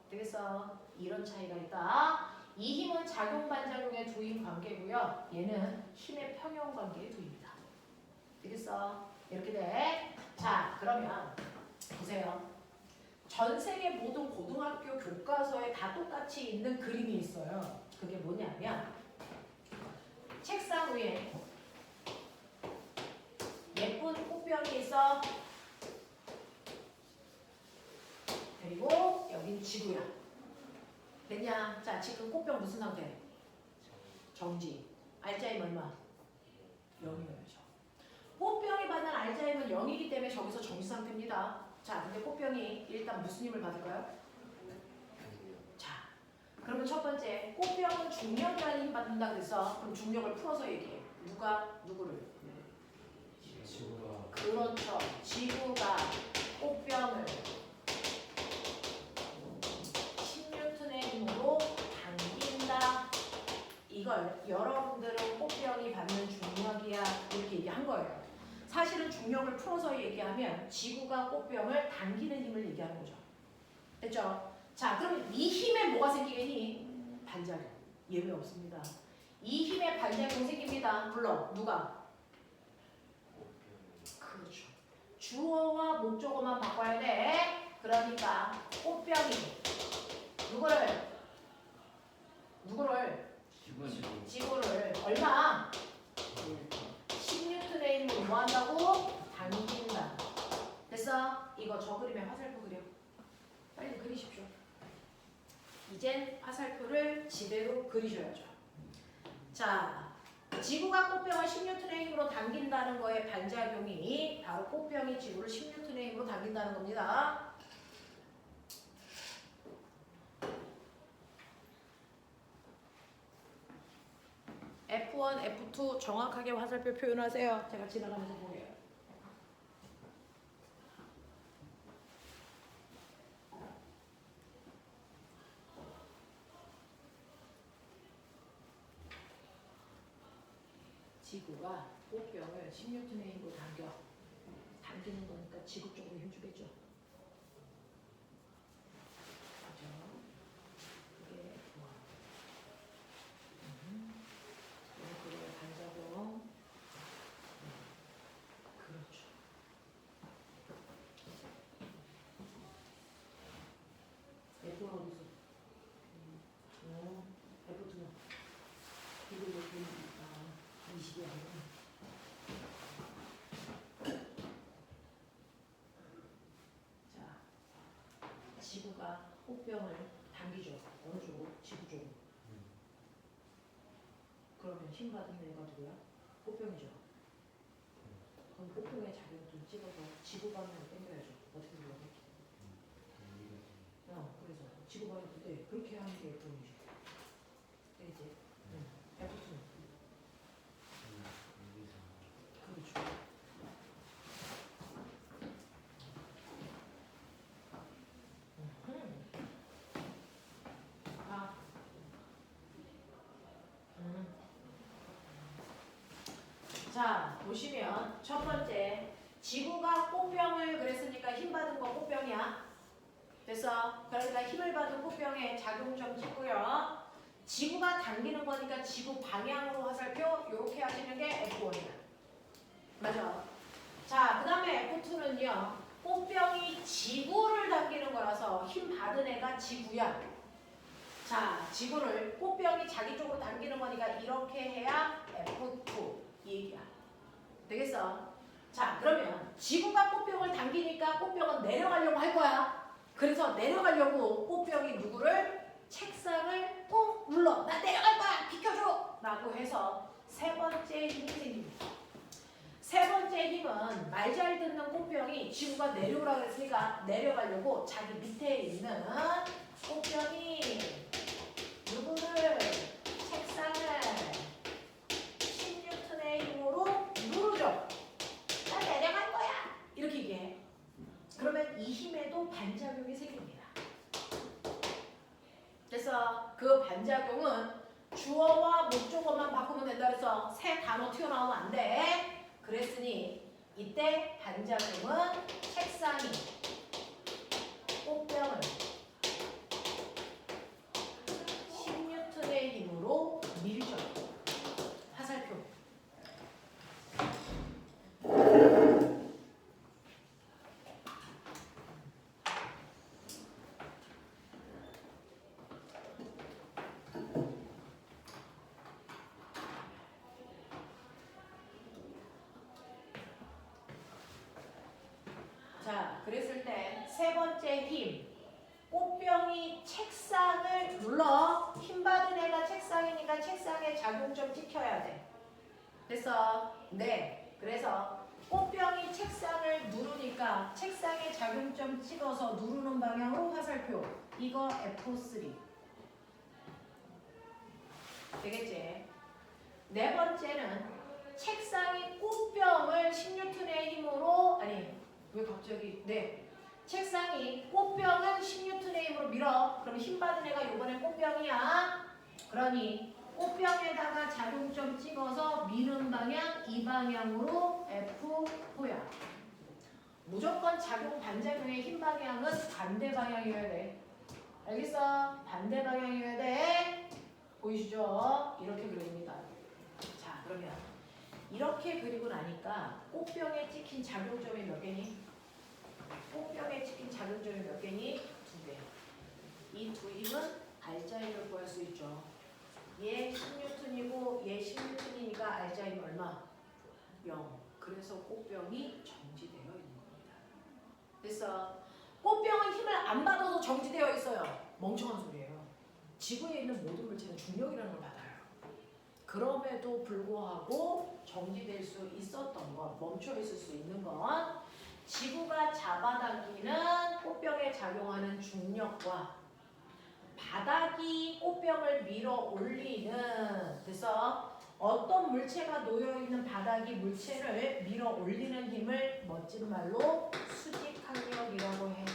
[SPEAKER 1] 되겠어? 이런 차이가 있다. 이 힘은 작용 반작용의 두 힘 관계고요. 얘는 힘의 평형 관계의 두 힘이다. 되겠어? 이렇게 돼. 자, 그러면 보세요. 전 세계 모든 고등학교 교과서에 다 똑같이 있는 그림이 있어요. 그게 뭐냐면 책상 위에 예쁜 꽃병이 있어. 그리고 여긴 지구야. 됐냐? 자, 지금 꽃병 무슨 상태? 정지. 알자 힘 얼마? 0이어야죠. 꽃병이 받는 알자 힘은 0이기 때문에 저기서 정지 상태입니다. 자, 근데 꽃병이 일단 무슨 힘을 받을까요? 자, 그러면 첫 번째, 꽃병은 중력이라는 힘 받는다 그래서 그럼 중력을 풀어서 얘기해. 누가 누구를?
[SPEAKER 2] 지구가.
[SPEAKER 1] 그렇죠. 지구가 꽃병을 10N의 힘으로 당긴다. 이걸 여러분들은 꽃병이 받는 중력이야 이렇게 얘기한 거예요. 사실은 중력을 풀어서 얘기하면 지구가 꽃병을 당기는 힘을 얘기하는 거죠. 됐죠? 자, 그럼 이 힘에 뭐가 생기겠니? 반작용. 예외 없습니다. 이 힘에 반작용 생깁니다. 물론 누가? 그렇죠. 주어와 목적어만 바꿔야 돼. 그러니까 꽃병이 누구를 지구를 얼마? 10N의 힘으로 뭐 한다고? 당긴다. 됐어? 이거 저 그림에 화살표 그려. 빨리 그리십시오. 이젠 화살표를 지대로 그리셔야죠. 자, 지구가 꽃병을 10N의 힘으로 당긴다는 거의 반작용이 바로 꽃병이 지구를 10N의 힘으로 당긴다는 겁니다. F1, F2 정확하게 화살표 표현하세요. 제가 지나가면서 보게요. 지구가 꽃병을 10N의 힘으로 당기는 거니까 지구 쪽으로 힘주겠죠. 그죠? 그게 그거의 반작용. 그렇죠. F1 어디 있어? F2는 이거 이렇게 20이 아니고. 자, 지구가 꽃병을 당기죠. 어느 쪽으로? 지구 쪽으로. 그러면 힘 받은 애가 누구야? 꽃병이죠. 그럼 꽃병의 자격을 좀 찍어서 지구 방향으로 당겨야죠. 어떻게 불러요? 그래서 지구 방향 네, 그렇게 하는 게 F1이죠. 되겠지? F2는? 그렇죠. 자, 보시면 첫 번째 지구가 꽃병을 그랬으니까 힘 받은 거 꽃병이야. 그래서 그러니까 힘을 받은 꽃병에 작용 좀 찍고요. 지구가 당기는 거니까 지구 방향으로 화살표 이렇게 하시는 게 F1이야. 맞아. 자, 그 다음에 F2는요. 꽃병이 지구를 당기는 거라서 힘 받은 애가 지구야. 자, 지구를 꽃병이 자기 쪽으로 당기는 거니까 이렇게 해야 F2 이 얘기야. 되겠어? 자, 그러면 지구가 꽃병을 당기니까 꽃병은 내려가려고 할 거야. 그래서 내려가려고 꽃병이 누구를? 책상을 꾹 눌러. 나 내려갈 거야. 비켜줘. 라고 해서 세 번째 힘이 생깁니다. 세 번째 힘은 말 잘 듣는 꽃병이 지구가 내려오라고 했으니까 내려가려고 자기 밑에 있는 꽃병이 누구를? 책상을 10N의 힘으로 누르죠. 나 내려갈 거야. 이렇게 얘기해. 그러면 이 힘에도 반작용이 생깁니다. 그래서 그 반작용은 주어와 목적어만 바꾸면 된다 그래서 새 단어 튀어나오면 안 돼. 그랬으니 이때 반작용은 책상이 꽃병을 10N의 힘으로 밀죠. 화살표. 자, 그랬을 때 세 번째 힘. 꽃병이 책상을 눌러. 힘 받은 애가 책상이니까 책상에 작용점 찍혀야 돼. 됐어? 네. 그래서 꽃병이 책상을 누르니까 책상에 작용점 찍어서 누르는 방향으로 화살표. 이거 F3. 되겠지? 네 번째는 책상이 꽃병을 10N의 힘으로 왜 갑자기 책상이 꽃병은 10N의 힘으로 밀어. 그럼 힘 받은 애가 이번엔 꽃병이야. 그러니 꽃병에다가 작용점 찍어서 미는 방향 이 방향으로 F4야. 무조건 작용 반작용의 힘 방향은 반대 방향이어야 돼. 알겠어? 반대 방향이어야 돼. 보이시죠? 이렇게 그립니다. 자, 그러면 이렇게 그리고 나니까 꽃병에 찍힌 작용점이 몇 개니? 꽃병에 찍힌 작용점이 몇 개니? 2개. 이 두 힘은 알짜 힘을 구할 수 있죠. 얘 10N이고 얘 10N이니까 알짜 힘 얼마? 0. 그래서 꽃병이 정지되어 있는 겁니다. 됐어? 꽃병은 힘을 안 받아서 정지되어 있어요. 멍청한 소리예요. 지구에 있는 모든 물체는 중력이라는 걸 받아요. 그럼에도 불구하고 정지될 수 있었던 것, 멈춰 있을 수 있는 건 지구가 잡아당기는 꽃병에 작용하는 중력과 바닥이 꽃병을 밀어 올리는, 그래서 어떤 물체가 놓여있는 바닥이 물체를 밀어 올리는 힘을 멋진 말로 수직항력이라고 해.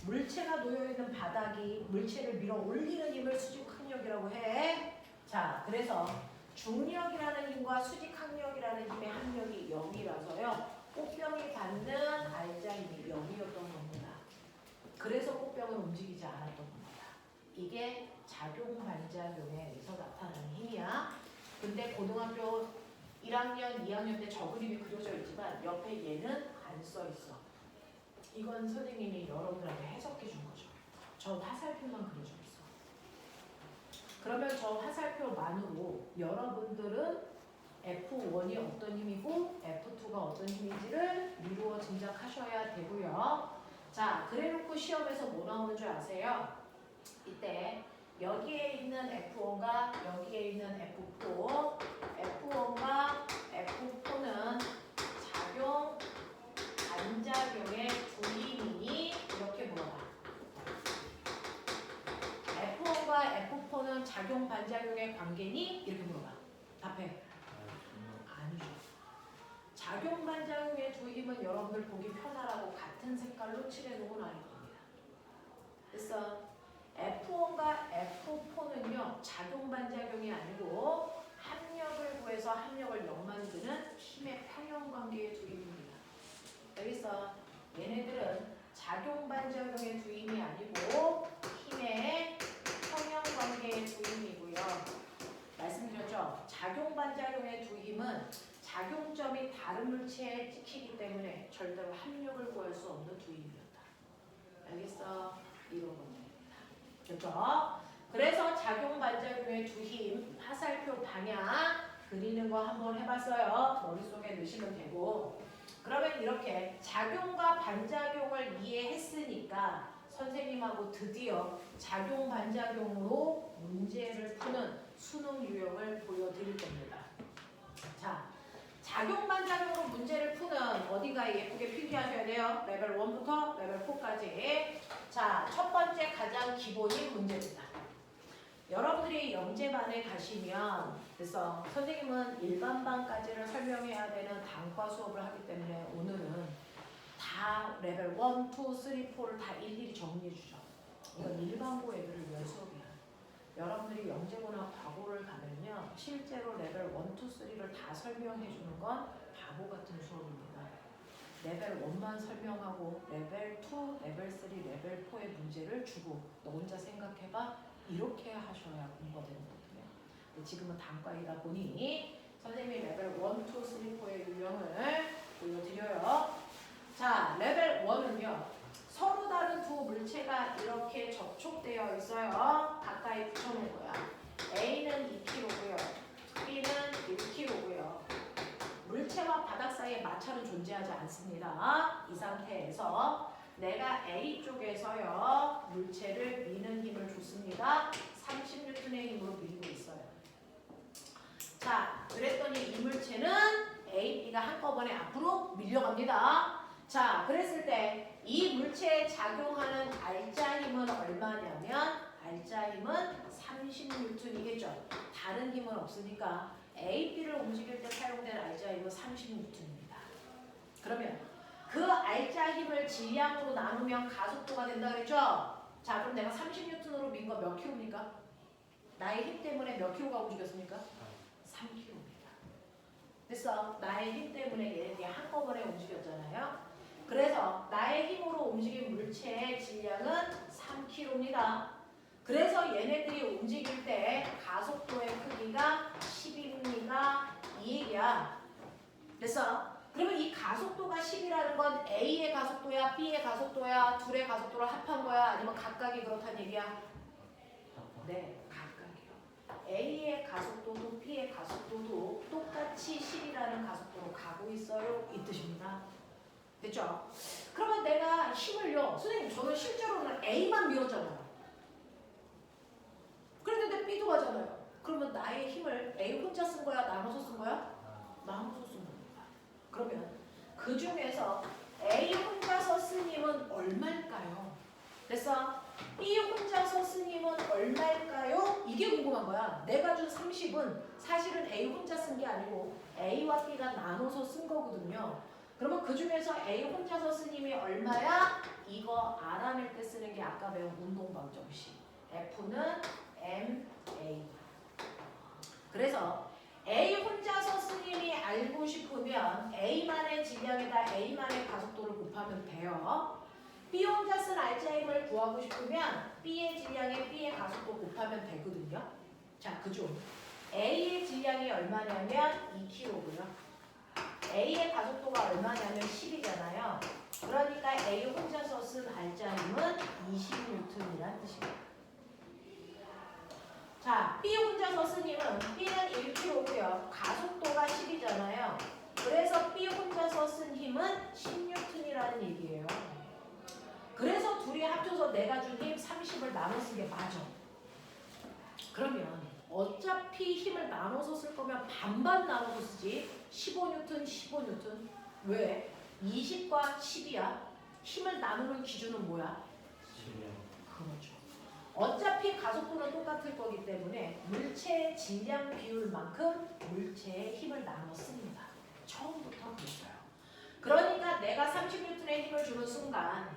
[SPEAKER 1] 물체가 놓여있는 바닥이 물체를 밀어 올리는 힘을 수직항력이라고 해. 자, 그래서 중력이라는 힘과 수직항력이라는 힘의 합력이 0이라서요. 꽃병이 받는 알짜 힘이 0이었던 겁니다. 그래서 꽃병은 움직이지 않았던 겁니다. 이게 작용 반작용에 의해서 나타나는 힘이야. 근데 고등학교 1학년, 2학년 때 저 그림이 그려져 있지만 옆에 얘는 안 써 있어. 이건 선생님이 여러분들한테 해석해 준 거죠. 저 화살표만 그려져 있어. 그러면 저 화살표만으로 여러분들은 F1이 어떤 힘이고 F2가 어떤 힘인지를 미루어 짐작하셔야 되고요. 자, 그래놓고 시험에서 뭐 나오는 줄 아세요? 이때 여기에 있는 F1과 여기에 있는 F4, F1과 F4는 작용, 반작용의 두 힘이니 이렇게 물어봐. F1과 F4는 작용, 반작용의 관계니? 이렇게 물어봐. 답해. 아니죠. 작용, 반작용의 두 힘은 여러분들 보기 편하라고 같은 색깔로 칠해놓고 나올 겁니다. 그래서 F1과 F4는요. 작용, 반작용이 아니고 합력을 구해서 쪽에서 합력을 0 만드는 힘의 평형관계의 두임입니다. 여기서 얘네들은 작용 반작용의 두임이 아니고 힘의 평형관계의 두임이고요. 말씀드렸죠? 작용 반작용의 두임은 작용점이 다른 물체에 찍히기 때문에 절대로 합력을 구할 수 없는 두임이었다. 알겠어? 이런 겁니다. 그렇죠? 그래서 작용 반작용의 두힘, 화살표 방향 그리는 거 한번 해봤어요. 머릿속에 넣으시면 되고. 그러면 이렇게 작용과 반작용을 이해했으니까 선생님하고 드디어 작용 반작용으로 문제를 푸는 수능 유형을 보여드릴 겁니다. 자, 작용 반작용으로 문제를 푸는 어디가 예쁘게 필기하셔야 돼요. 레벨 1부터 레벨 4까지. 자, 첫 번째 가장 기본인 문제입니다. 여러분들이 영재반에 가시면 그래서 선생님은 일반반까지를 설명해야 되는 단과 수업을 하기 때문에 오늘은 다 레벨 1, 2, 3, 4를 다 일일이 정리해 주죠. 이건 일반고 애들을 위한 수업이야. 여러분들이 영재고나 과고를 가면요. 실제로 레벨 1, 2, 3를 다 설명해 주는 건 바보 같은 수업입니다. 레벨 1만 설명하고 레벨 2, 레벨 3, 레벨 4의 문제를 주고 너 혼자 생각해봐. 이렇게 하셔야 공부가 되는 거거든요. 지금은 단과이다 보니 선생님이 레벨 1, 2, 3, 4의 유형을 보여드려요. 자, 레벨 1은요. 서로 다른 두 물체가 이렇게 접촉되어 있어요. 가까이 붙여놓은 거야. A는 2kg고요. B는 1kg고요. 물체와 바닥 사이에 마찰은 존재하지 않습니다. 이 상태에서 내가 A 쪽에서요. 물체를 미는 힘을 줬습니다. 30N의 힘으로 밀고 있어요. 자, 그랬더니 이 물체는 A, B가 한꺼번에 앞으로 밀려갑니다. 자, 그랬을 때 이 물체에 작용하는 알짜 힘은 얼마냐면 알짜 힘은 30N이겠죠. 다른 힘은 없으니까 A, B를 움직일 때 사용된 알짜 힘은 30N입니다. 그러면 그 알짜 힘을 질량으로 나누면 가속도가 된다 그랬죠? 자, 그럼 내가 30N으로 민 거 몇 킬로입니까? 나의 힘 때문에 몇 킬로가 움직였습니까? 3킬로입니다. 됐어? 나의 힘 때문에 얘네들이 한꺼번에 움직였잖아요. 그래서 나의 힘으로 움직인 물체의 질량은 3kg입니다. 그래서 얘네들이 움직일 때 가속도의 크기가 10입니다. 이 얘기야. 됐어? 그러면 이 가속도가 10이라는 건 A의 가속도야, B의 가속도야, 둘의 가속도를 합한 거야? 아니면 각각이 그렇다는 얘기야? 네, 각각이요. A의 가속도도 B의 가속도도 똑같이 10이라는 가속도로 가고 있어요. 이 뜻입니다. 됐죠? 그러면 내가 힘을요. 선생님 저는 실제로는 A만 밀었잖아요. 그런데 B도 가잖아요. 그러면 나의 힘을 A 혼자 쓴 거야? 나눠서 쓴 거야? 나눠서 쓴 겁니다. 그러면 그 중에서 A 혼자서 쓴 힘은 얼마일까요? 됐어? B 혼자서 쓴 힘은 얼마일까요? 이게 궁금한 거야. 내가 준 30은 사실은 A 혼자 쓴 게 아니고 A와 B가 나눠서 쓴 거거든요. 그러면 그 중에서 A 혼자서 쓴 힘이 얼마야? 이거 알아낼 때 쓰는 게 아까 배운 운동방정식. F는 MA. 그래서 A 혼자서 쓴 힘이 알고 싶으면 A만의 질량에다 A만의 가속도를 곱하면 돼요. B 혼자 쓴 알짜 힘을 구하고 싶으면 B의 질량에 B의 가속도 곱하면 되거든요. 자, 그중 A의 질량이 얼마냐면 2kg고요. A의 가속도가 얼마냐면 10이잖아요. 그러니까 A 혼자서 쓴 알짜 힘은 20N이란 뜻입니다. 자, B 혼자서 쓴 힘은 B는 1kg고요. 가속도가 10이잖아요. 그래서 B 혼자서 쓴 힘은 10N이라는 얘기예요. 그래서 둘이 합쳐서 내가 준 힘 30을 나눠 쓴 게 맞아. 그러면 어차피 힘을 나눠서 쓸 거면 반반 나눠서 쓰지. 15N, 15N. 왜? 20과 10이야. 힘을 나누는 기준은 뭐야? 10이요. 그렇죠. 어차피 가속도는 똑같을 거기 때문에 물체의 질량 비율만큼 물체의 힘을 나눠 씁니다. 처음부터 그랬어요. 그러니까 내가 30N의 힘을 주는 순간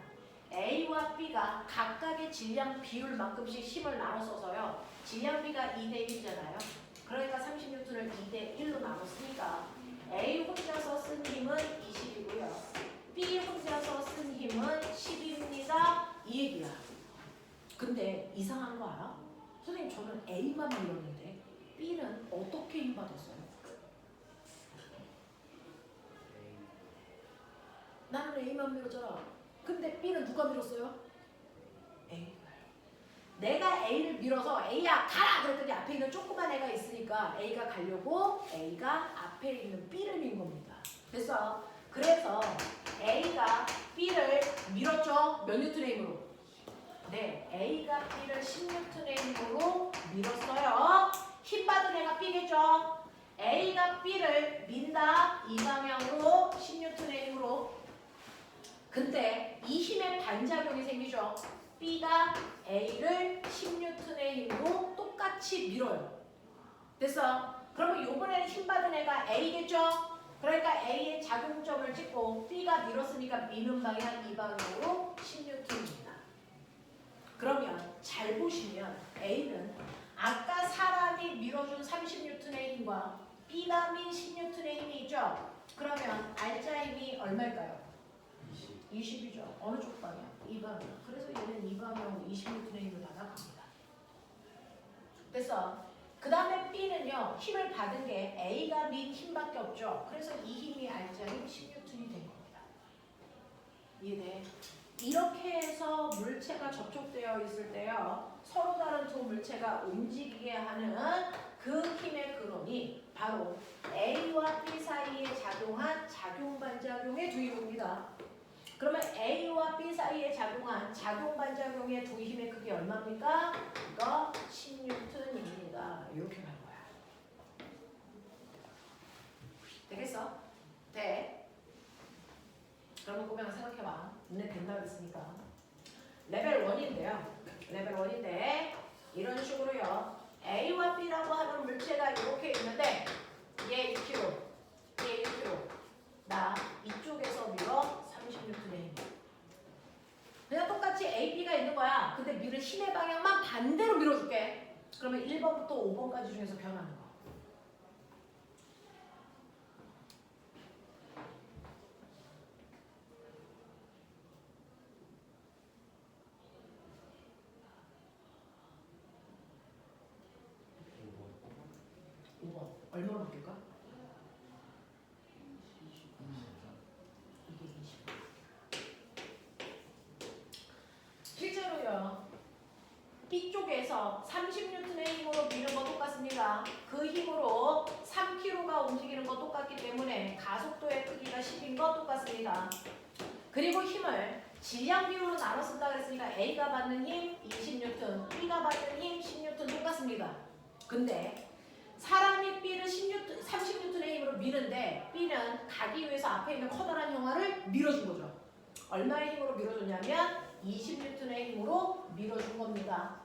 [SPEAKER 1] A와 B가 각각의 질량 비율만큼씩 힘을 나눠 써서요. 질량 B가 2대 1이잖아요. 그러니까 30N을 2대 1로 나눴으니까 A 혼자서 쓴 힘은 20이고요. B 혼자서 쓴 힘은 10입니다. 이 얘기야. 근데 이상한 거 알아? 선생님 저는 A만 밀었는데 B는 어떻게 힘 받았어요? 나는 A만 밀었잖아. 근데 B는 누가 밀었어요? A가. 내가 A를 밀어서 A야 가라! 그랬더니 앞에 있는 조그만 애가 있으니까 A가 가려고 A가 앞에 있는 B를 민 겁니다. 됐어? 그래서 A가 B를 밀었죠? 몇 뉴턴의 힘으로? 네, A가 B를 10뉴턴의 힘으로 밀었어요. 힘 받은 애가 B겠죠? A가 B를 민다. 이 방향으로 10뉴턴의 힘으로. 근데 이 힘의 반작용이 생기죠. B가 A를 10뉴턴의 힘으로 똑같이 밀어요. 됐어? 그러면 이번에는 힘 받은 애가 A겠죠? 그러니까 A의 작용점을 찍고 B가 밀었으니까 미는 방향 이 방향으로 10뉴턴입니다. 그러면 잘 보시면 A는 아까 사람이 밀어준 30뉴턴의 힘과 B가 민 10뉴턴의 힘이 있죠? 그러면 알짜 힘이 얼마일까요? 20이죠. 어느 쪽 방향? 이 방향. 그래서 얘는 이 방향으로 20N의 힘을 받아갑니다. 됐어? 그 다음에 B는요. 힘을 받은 게 A가 민 힘밖에 없죠. 그래서 이 힘이 알짜 힘 10N이 된 겁니다. 이해돼? 이렇게 해서 물체가 접촉되어 있을 때요. 서로 다른 두 물체가 움직이게 하는 그 힘의 근원이 바로 A와 B 사이에 작용한 작용반작용의 두 힘입니다. 그러면 A와 B 사이에 작용한 작용반작용의 두 힘의 크기 얼마입니까? 이거 10N입니다. 이렇게 갈 거야. 되겠어? 돼. 그러면 꼬맹아 생각해봐. 눈에 된다 그랬으니까. 레벨 1인데요. 레벨 1인데 이런 식으로요. A와 B라고 하는 물체가 이렇게 있는데 얘 2kg, 얘 1kg. 나 이쪽에서 밀어 30N의 힘. 그냥 똑같이 A, B가 있는 거야. 근데 밀을 힘의 방향만 반대로 밀어줄게. 그러면 1번부터 5번까지 중에서 변하는 거. 얼마로 바뀔까? 이게 20. 실제로요. B쪽에서 30N의 힘으로 미는 거 똑같습니다. 그 힘으로 3kg가 움직이는 거 똑같기 때문에 가속도의 크기가 10인 거 똑같습니다. 그리고 힘을 질량 비율로 나눠 쓴다 그랬으니까 A가 받는 힘 20N, B가 받는 힘 10N 똑같습니다. 근데 사람이 B를 30N의 힘으로 미는데 B는 가기 위해서 앞에 있는 커다란 형아를 밀어준 거죠. 얼마의 힘으로 밀어줬냐면 20N의 힘으로 밀어준 겁니다.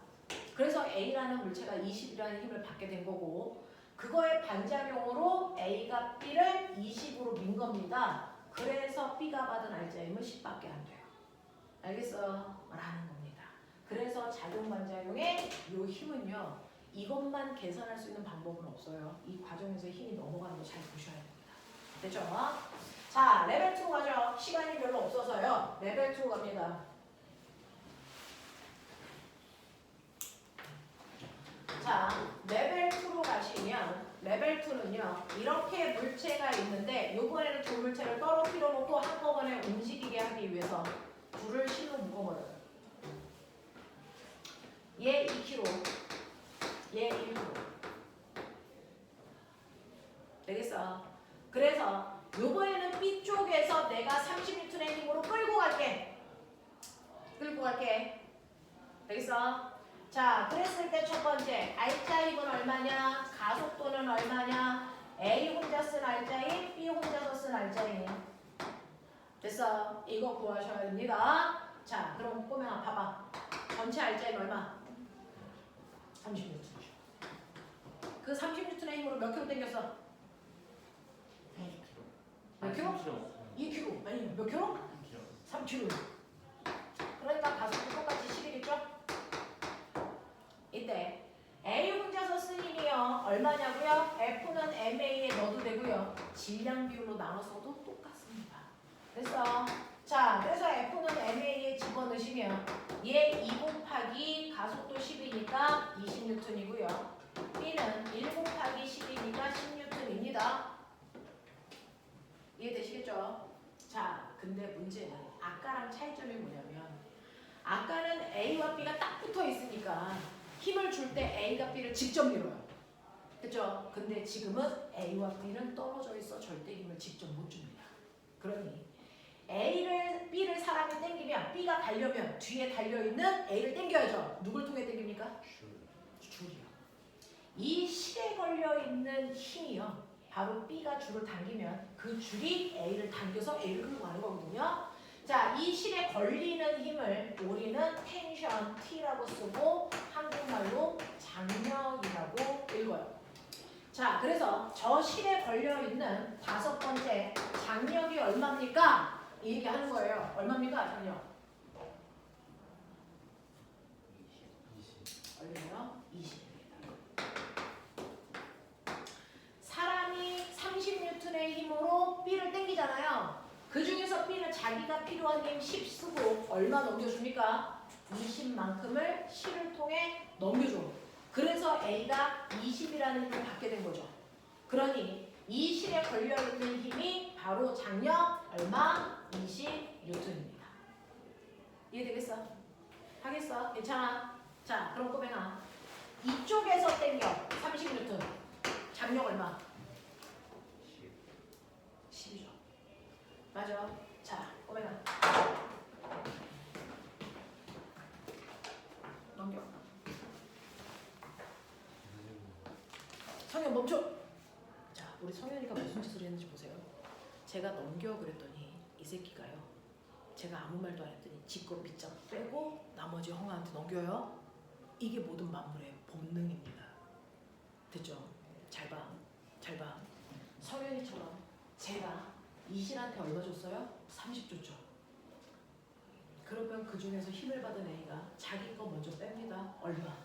[SPEAKER 1] 그래서 A라는 물체가 20이라는 힘을 받게 된 거고 그거의 반작용으로 A가 B를 20으로 민 겁니다. 그래서 B가 받은 알짜 힘은 10밖에 안 돼요. 알겠어? 라는 겁니다. 그래서 작용반작용의 이 힘은요. 이것만 계산할 수 있는 방법은 없어요. 이 과정에서 힘이 넘어가는 거 잘 보셔야 됩니다. 됐죠? 자, 레벨 2 가죠. 시간이 별로 없어서요. 레벨 2 갑니다. 자, 레벨 2로 가시면 레벨 2는요. 이렇게 물체가 있는데 이번에는 두 물체를 떨어뜨려 놓고 한꺼번에 움직이게 하기 위해서 둘을 실로 묶어버려요. 얘 2kg, 얘 1kg. 되겠어? 그래서 요번에는 B쪽에서 내가 30N의 힘으로 끌고 갈게. 되겠어? 자, 그랬을 때 첫 번째 알짜 힘은 얼마냐? 가속도는 얼마냐? A 혼자 쓴 알짜 힘, B 혼자서 쓴 알짜 힘. 됐어? 이거 구하셔야 됩니다. 자, 그럼 꼬맹아 봐봐. 전체 알짜 힘 얼마? 30N. 그 30N의 힘으로 몇 킬로 당겼어? 몇 킬로? 2kg. 아니 몇 킬로? 3kg. 그러니까 가속도 똑같이 10이겠죠? 이때 A 혼자서 쓴 힘이요. 얼마 얼마냐고요? F는 MA에 넣어도 되고요. 질량 비율로 나눠서도 똑같습니다. 그래서 F는 MA에 집어넣으시면 얘 2 곱하기 가속도 10이니까 20N이고요. B는 1 곱하기 10이니까 10N입니다. 이해되시겠죠? 자, 근데 문제는 아까랑 차이점이 뭐냐면 아까는 A와 B가 딱 붙어 있으니까 힘을 줄 때 A가 B를 직접 밀어요. 그죠? 근데 지금은 A와 B는 떨어져 있어 절대 힘을 직접 못 줍니다. 그러니 B를 사람이 당기면 B가 가려면 뒤에 달려있는 A를 당겨야죠. 누굴 통해 당깁니까? 줄이요. 이 실에 걸려있는 힘이요. 바로 B가 줄을 당기면 그 줄이 A를 당겨서 A를 끌고 가는 거거든요. 자, 이 실에 걸리는 힘을 우리는 텐션 T라고 쓰고 한국말로 장력이라고 읽어요. 자, 그래서 저 실에 걸려있는 5번째 장력이 얼마입니까? 이 얘기 하는 거예요. 얼마입니까? 장력? 얼마요? 20입니다. 사람이 30N의 힘으로 B를 당기잖아요. 그 중에서 B는 자기가 필요한 힘 10 쓰고 얼마 넘겨줍니까? 20만큼을 실을 통해 넘겨줘. 그래서 A가 20이라는 힘을 받게 된 거죠. 그러니 이 실에 걸려있는 힘이 바로 장력 얼마? 20N입니다. 이해되겠어? 하겠어? 괜찮아? 자, 그럼 꼬맹아 이쪽에서 당겨 30N 장력 얼마? 10이죠. 맞아. 자, 꼬맹아 넘겨. 성현 멈춰. 자, 우리 성현이가 무슨 짓을 했는지 보세요. 제가 넘겨 그랬더니 이 새끼가요. 제가 아무 말도 안 했더니 지껏 밑장 빼고 나머지 형아한테 넘겨요. 이게 모든 만물의 본능입니다. 됐죠? 잘 봐. 잘 봐. 성현이처럼 제가 이실한테 얼마 줬어요? 30 줬죠. 그러면 그 중에서 힘을 받은 A가 자기 거 먼저 뺍니다. 얼마?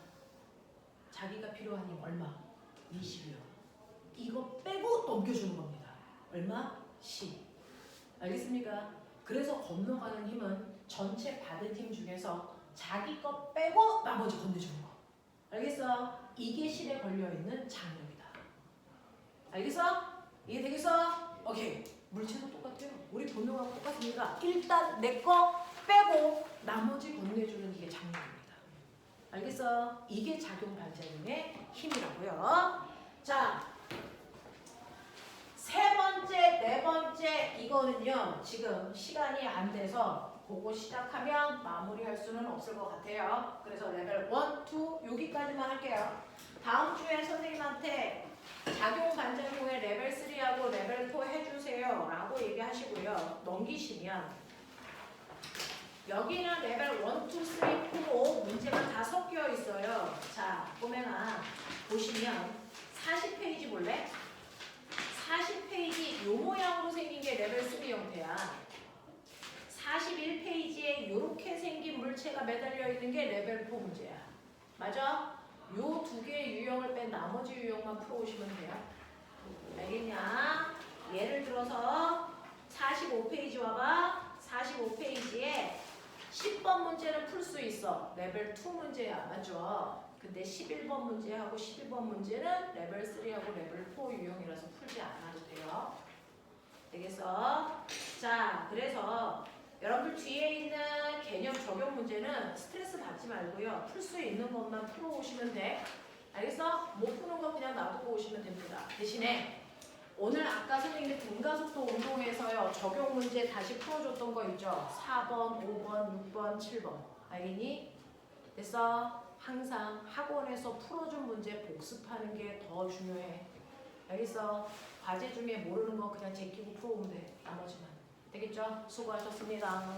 [SPEAKER 1] 자기가 필요한 힘 얼마? 20이요. 이거 빼고 넘겨주는 겁니다. 얼마? 10. 알겠습니까? 그래서 건너가는 힘은 전체 받은 힘 중에서 자기 거 빼고 나머지 건네주는 거. 알겠어? 이게 실에 걸려있는 장력이다. 알겠어? 이해되겠어? 오케이. 물체도 똑같아요. 우리 본능하고 똑같습니다. 일단 내 거 빼고 나머지 건네주는 이게 장력입니다. 알겠어? 이게 작용 반작용의 힘이라고요. 자, 세 번째, 네 번째 이거는요. 지금 시간이 안 돼서 보고 시작하면 마무리할 수는 없을 것 같아요. 그래서 레벨 1, 2 여기까지만 할게요. 다음 주에 선생님한테 작용 반작용의 레벨 3하고 레벨 4 해주세요 라고 얘기하시고요. 넘기시면 여기는 레벨 1, 2, 3, 4 문제가 다 섞여 있어요. 자, 보면은 보시면 40페이지 볼래? 40페이지 요 모양으로 생긴 게 레벨 3 형태야. 41페이지에 이렇게 생긴 물체가 매달려 있는 게 레벨 4 문제야. 맞아? 요 두 개의 유형을 뺀 나머지 유형만 풀어오시면 돼요. 알겠냐? 예를 들어서 45페이지 와봐. 45페이지에 10번 문제는 풀 수 있어. 레벨 2 문제야. 맞죠? 근데 11번 문제하고 12번 문제는 레벨 3하고 레벨 4 유형이라서 풀지 않아도 돼요. 되겠어? 자, 그래서 여러분들 뒤에 있는 개념 적용 문제는 스트레스 받지 말고요. 풀 수 있는 것만 풀어오시면 돼. 알겠어? 못 푸는 거 그냥 놔두고 오시면 됩니다. 대신에 오늘 아까 선생님이 등가속도 운동에서요. 적용 문제 다시 풀어줬던 거 있죠? 4번, 5번, 6번, 7번. 알겠니? 됐어? 항상 학원에서 풀어준 문제 복습하는 게 더 중요해. 알겠어? 과제 중에 모르는 거 그냥 제끼고 풀어오면 돼. 나머지만. 되겠죠? 수고하셨습니다.